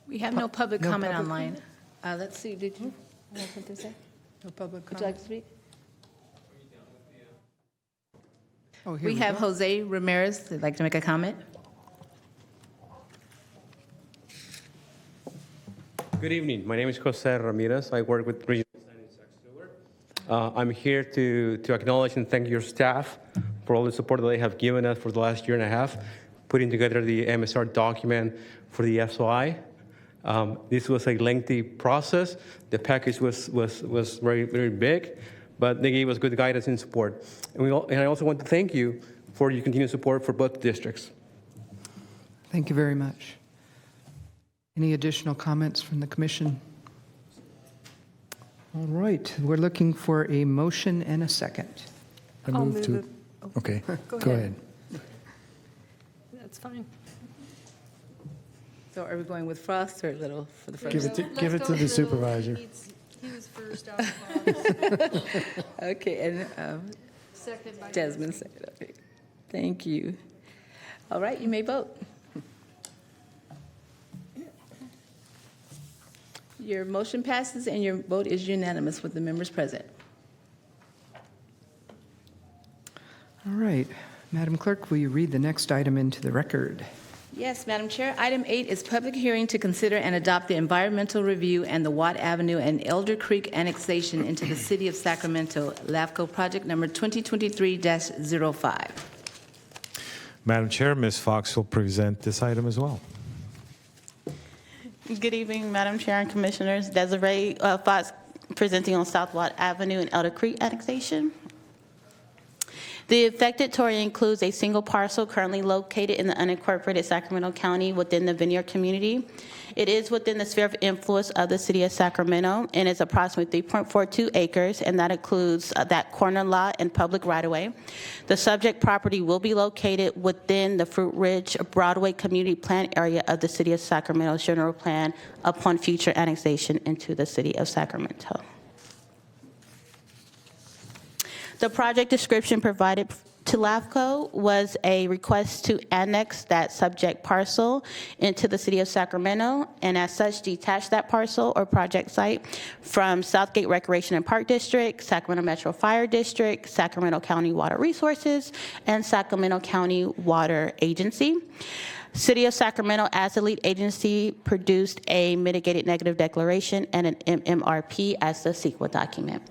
We have no public no comment public online. Let's see, did you have something to say? No public Would you like comment? to speak? Oh, here We have go. Jose Ramirez that'd like to make a comment. Good evening. My name is Jose Ramirez. I work with Regional San and Sac Sewer. I'm here to acknowledge and thank your staff for all the support that they have given us for the last year and a half, putting together the MSR document for the SOI. This was a lengthy process. The package was very, very big, but they gave us good guidance and support. And I also want to thank you for your continued support for both districts. Thank you very much. Any additional comments from the commission? All right, we're looking for a motion and a second. I I'll move to. move it. Okay, Go go ahead. ahead. That's fine. So are we going with Frost or Little for the first? Give it to the supervisor. He was first out of the box. Okay, and Second by Desmond said, okay. Thank you. All right, you may vote. Your motion passes and your vote is unanimous with the members present. All right. Madam Clerk, will you read the next item into the record? Yes, Madam Chair. Item 8 is public hearing to consider and adopt the environmental review and the Watt Avenue and Elder Creek annexation into the City of Sacramento, LAFCO project number 2023-05. Madam Chair, Ms. Fox will present this item as well. Good evening, Madam Chair and Commissioners. Desiree Fox presenting on South Watt Avenue and Elder Creek annexation. The affected territory includes a single parcel currently located in the unincorporated Sacramento County within the Vineyard community. It is within the sphere of influence of the City of Sacramento and is approximately 3.42 acres, and that includes that corner lot and public right-of-way. The subject property will be located within the Fruit Ridge Broadway Community Plan area of the City of Sacramento's general plan upon future annexation into the City of Sacramento. The project description provided to LAFCO was a request to annex that subject parcel into the City of Sacramento, and as such detach that parcel or project site from Southgate Recreation and Park District, Sacramento Metro Fire District, Sacramento County Water Resources, and Sacramento County Water Agency. City of Sacramento, as the lead agency, produced a mitigated negative declaration and an MMRP as the CEQA document.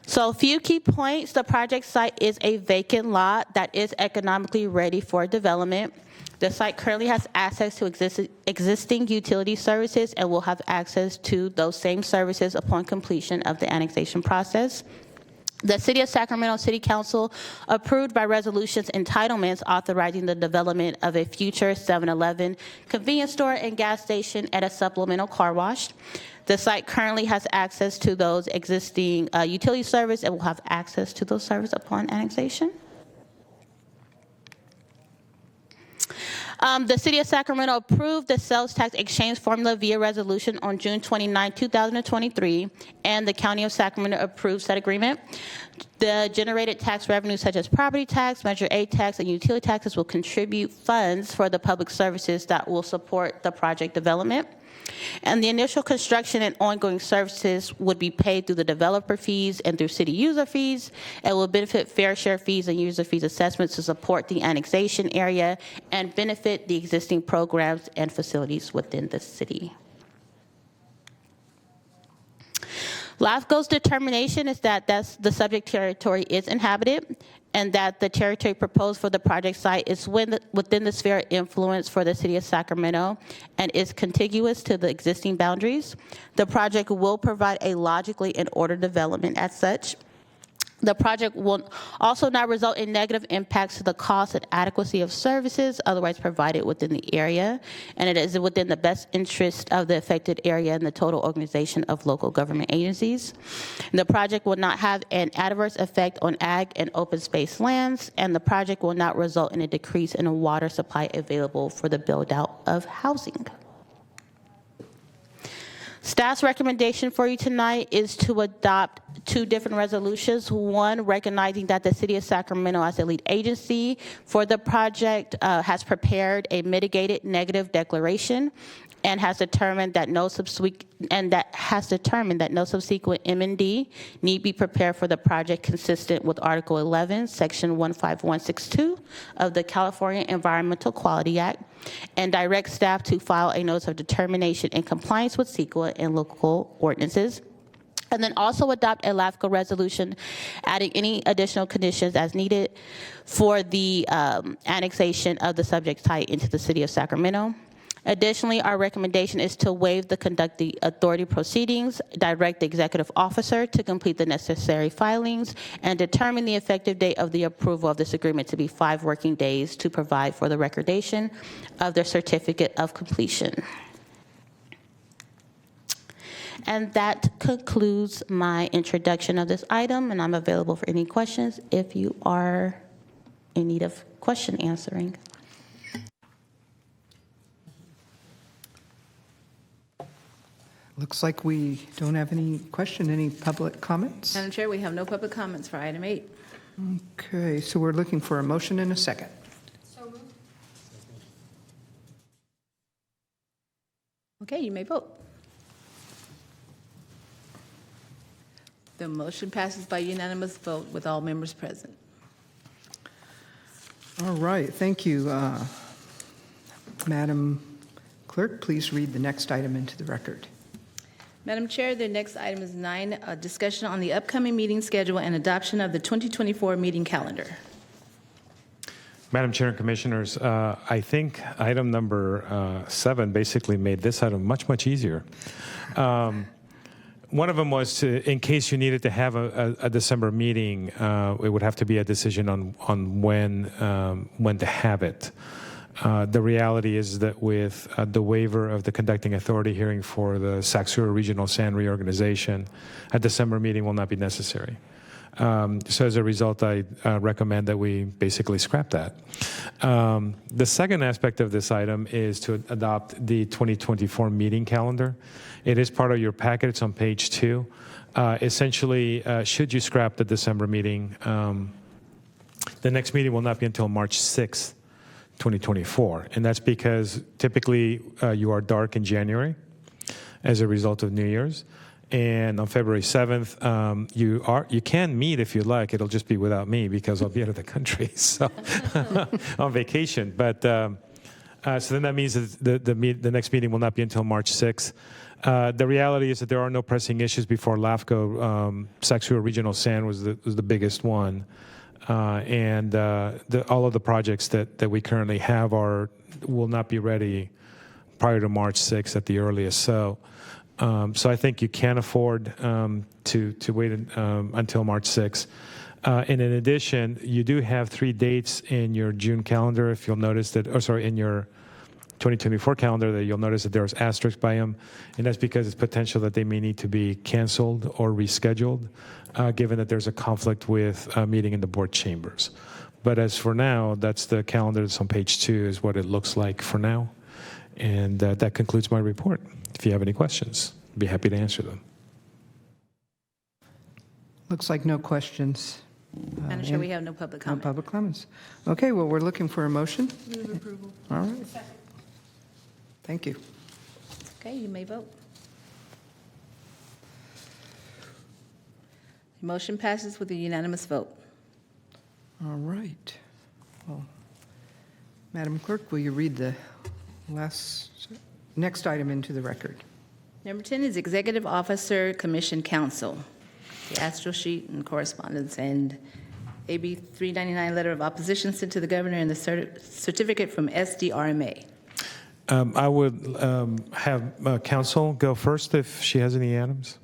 So a few key points. The project site is a vacant lot that is economically ready for development. The site currently has access to existing utility services and will have access to those same services upon completion of the annexation process. The City of Sacramento City Council approved by resolutions entitlements authorizing the development of a future 7-Eleven convenience store and gas station and a supplemental car wash. The site currently has access to those existing utility service and will have access to those services upon annexation. The City of Sacramento approved the sales tax exchange formula via resolution on June 29, 2023, and the County of Sacramento approved said agreement. The generated tax revenues such as property tax, Measure A tax, and utility taxes will contribute funds for the public services that will support the project development. And the initial construction and ongoing services would be paid through the developer fees and through city user fees, and will benefit fair share fees and user fees assessments to support the annexation area and benefit the existing programs and facilities within the city. LAFCO's determination is that the subject territory is inhabited and that the territory proposed for the project site is within the sphere of influence for the City of Sacramento and is contiguous to the existing boundaries. The project will provide a logically in order development as such. The project will also not result in negative impacts to the cost and adequacy of services otherwise provided within the area, and it is within the best interest of the affected area and the total organization of local government agencies. The project will not have an adverse effect on ag and open space lands, and the project will not result in a decrease in the water supply available for the build-out of housing. Staff's recommendation for you tonight is to adopt two different resolutions. One, recognizing that the City of Sacramento as the lead agency for the project has prepared a mitigated negative declaration and has determined that no subsequent M&D need be prepared for the project consistent with Article 11, Section 15162 of the California Environmental Quality Act, and direct staff to file a notice of determination in compliance with CEQA and local ordinances. And then also adopt a LAFCO resolution adding any additional conditions as needed for the annexation of the subject site into the City of Sacramento. Additionally, our recommendation is to waive the conducting authority proceedings, direct the executive officer to complete the necessary filings, and determine the effective date of the approval of this agreement to be 5 working days to provide for the recordation of the certificate of completion. And that concludes my introduction of this item, and I'm available for any questions if you are in need of question answering. Looks like we don't have any public comments? Madam Chair, we have no public comments for item 8. Okay, so we're looking for a motion and a second. Okay, you may vote. The motion passes by unanimous vote with all members present. All right, thank you. Madam Clerk, please read the next item into the record. Madam Chair, the next item is 9, a discussion on the upcoming meeting schedule and adoption of the 2024 meeting calendar. Madam Chair and Commissioners, I think item number 7 basically made this item much, much easier. One of them was in case you needed to have a December meeting, it would have to be a decision on when to have it. The reality is that with the waiver of the conducting authority hearing for the Sac Sur Regional Sand reorganization, a December meeting will not be necessary. So as a result, I recommend that we basically scrap that. The second aspect of this item is to adopt the 2024 meeting calendar. It is part of your packet. It's on page 2. Essentially, should you scrap the December meeting, the next meeting will not be until March 6th, 2024. And that's because typically you are dark in January as a result of New Year's. And on February 7th, you can meet if you like. It'll just be without me because I'll be out of the country, so on vacation. But so then that means that the next meeting will not be until March 6th. The reality is that there are no pressing issues before LAFCO. Sac Sur Regional Sand was the biggest one, and all of the projects that we currently have will not be ready prior to March 6th at the earliest. So I think you can afford to wait until March 6th. And in addition, you do have 3 dates in your June calendar. If you'll notice that, in your 2024 calendar, that you'll notice that there's asterisks by them, and that's because it's potential that they may need to be canceled or rescheduled, given that there's a conflict with a meeting in the board chambers. But as for now, that's the calendar that's on page 2 is what it looks like for now. And that concludes my report. If you have any questions, I'd be happy to answer them. Looks like no questions. Madam Chair, we have no public comment. No public comments. Okay, well, we're looking for a motion. Move approval. All right. Thank you. Okay, you may vote. The motion passes with a unanimous vote. All right. Well, Madam Clerk, will you read the next item into the record? Number 10 is Executive Officer Commission Council, the astral sheet and correspondence, and AB 399 letter of opposition sent to the governor and the certificate from SDRMA. I would have counsel go first if she has any items.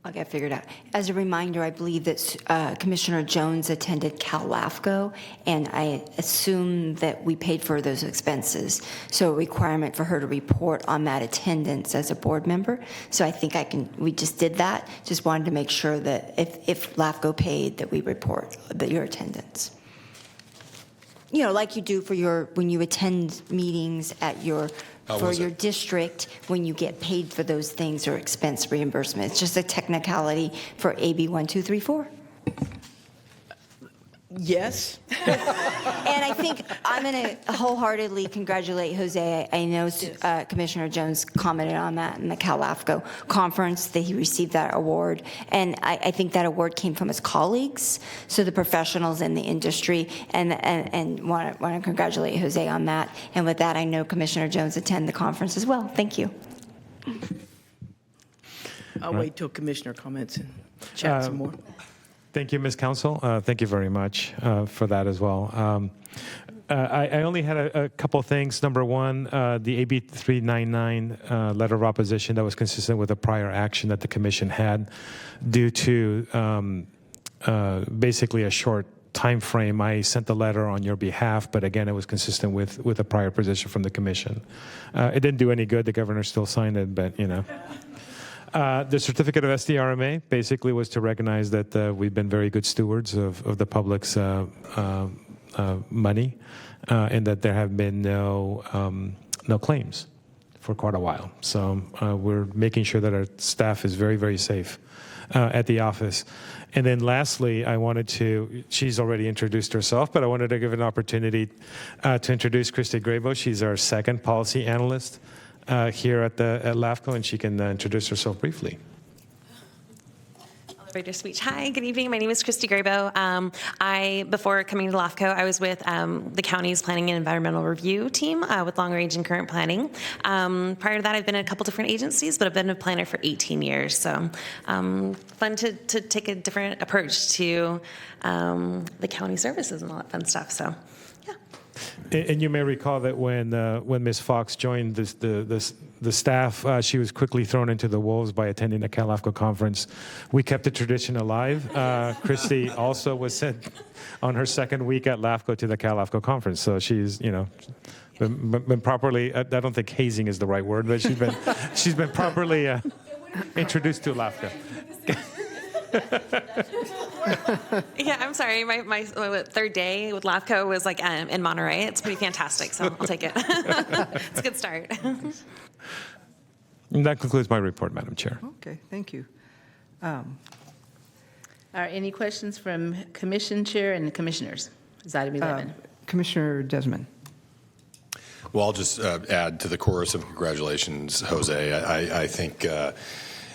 I'll get figured out. As a reminder, I believe that Commissioner Jones attended Cal LAFCO, and I assume that we paid for those expenses. So a requirement for her to report on that attendance as a board member. So I think we just did that. Just wanted to make sure that if LAFCO paid, that we report your attendance. You know, like you do when you attend meetings at your district, when you get paid for those things or expense reimbursement. It's just a technicality for AB 1234. Yes. And I think I'm going to wholeheartedly congratulate Jose. I know Commissioner Jones commented on that in the Cal LAFCO conference, that he received that award. And I think that award came from his colleagues, so the professionals in the industry, and want to congratulate Jose on that. And with that, I know Commissioner Jones attended the conference as well. Thank you. I'll wait till Commissioner comments and chat some more. Thank you, Ms. Counsel. Thank you very much for that as well. I only had a couple of things. Number one, the AB 399 letter of opposition that was consistent with a prior action that the commission had due to basically a short time frame. I sent the letter on your behalf, but again, it was consistent with a prior position from the commission. It didn't do any good. The governor still signed it, but you know. The certificate of SDRMA basically was to recognize that we've been very good stewards of the public's money, and that there have been no claims for quite a while. So we're making sure that our staff is very, very safe at the office. And then lastly, she's already introduced herself, but I wanted to give an opportunity to introduce Christy Grabo. She's our second policy analyst here at LAFCO, and she can introduce herself briefly. Elevator speech. Hi, good evening. My name is Christy Grabo. Before coming to LAFCO, I was with the county's planning and environmental review team with long range and current planning. Prior to that, I've been in a couple different agencies, but I've been a planner for 18 years. So fun to take a different approach to the county services and all that fun stuff. So. And you may recall that when Ms. Fox joined the staff, she was quickly thrown into the wolves by attending the Cal LAFCO conference. We kept the tradition alive. Christy also was sent on her second week at LAFCO to the Cal LAFCO conference. So she's, been properly. I don't think hazing is the right word, but she's been properly introduced to LAFCO. Yeah, I'm sorry. My third day with LAFCO was like in Monterey. It's pretty fantastic, so I'll take it. It's a good start. And that concludes my report, Madam Chair. Okay, thank you. Are any questions from Commission Chair and Commissioners? It's item 11. Commissioner Desmond. Well, I'll just add to the chorus of congratulations, Jose. I think,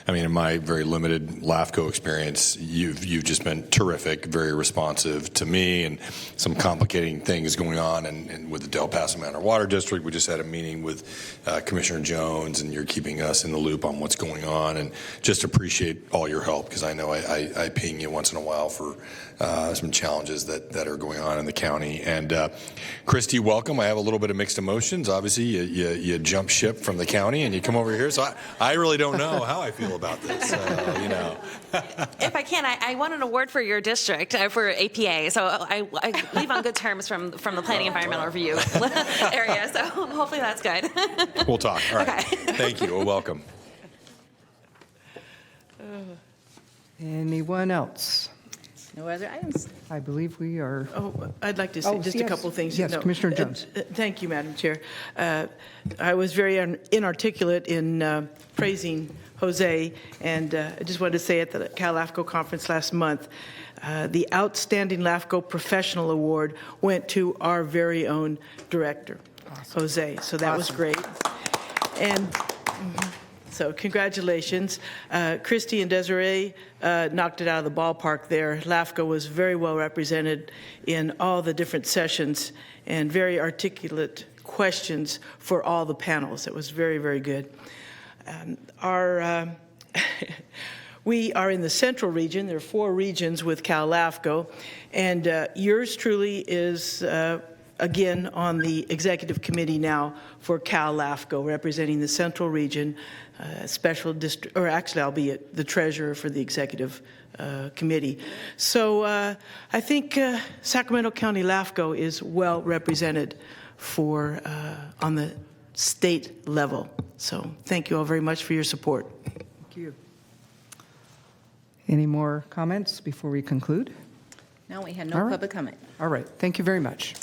in my very limited LAFCO experience, you've just been terrific, very responsive to me, and some complicating things going on. And with the Del Paso Manor Water District, we just had a meeting with Commissioner Jones, and you're keeping us in the loop on what's going on. And just appreciate all your help, because I know I ping you once in a while for some challenges that are going on in the county. And Christy, welcome. I have a little bit of mixed emotions. Obviously, you jump ship from the county and you come over here, so I really don't know how I feel about this. If I can, I won an award for your district for APA, so I leave on good terms from the planning environmental review area. So hopefully that's good. We'll talk. All right. Okay. Thank you. Well, welcome. Anyone else? No other items? I believe we are. Oh, I'd like to say just a couple of things. Yes, Commissioner Jones. Thank you, Madam Chair. I was very inarticulate in praising Jose, and I just wanted to say at the Cal LAFCO conference last month, the Outstanding LAFCO Professional Award went to our very own director, Jose. So that was great. And so congratulations. Christy and Desiree knocked it out of the ballpark there. LAFCO was very well represented in all the different sessions and very articulate questions for all the panels. It was very, very good. We are in the central region. There are 4 regions with Cal LAFCO, and yours truly is again on the executive committee now for Cal LAFCO, representing the central region, special district, or actually I'll be the treasurer for the executive committee. So I think Sacramento County LAFCO is well represented on the state level. So thank you all very much for your support. Thank you. Any more comments before we conclude? No, we had All no right. public comment. All right. Thank you very much.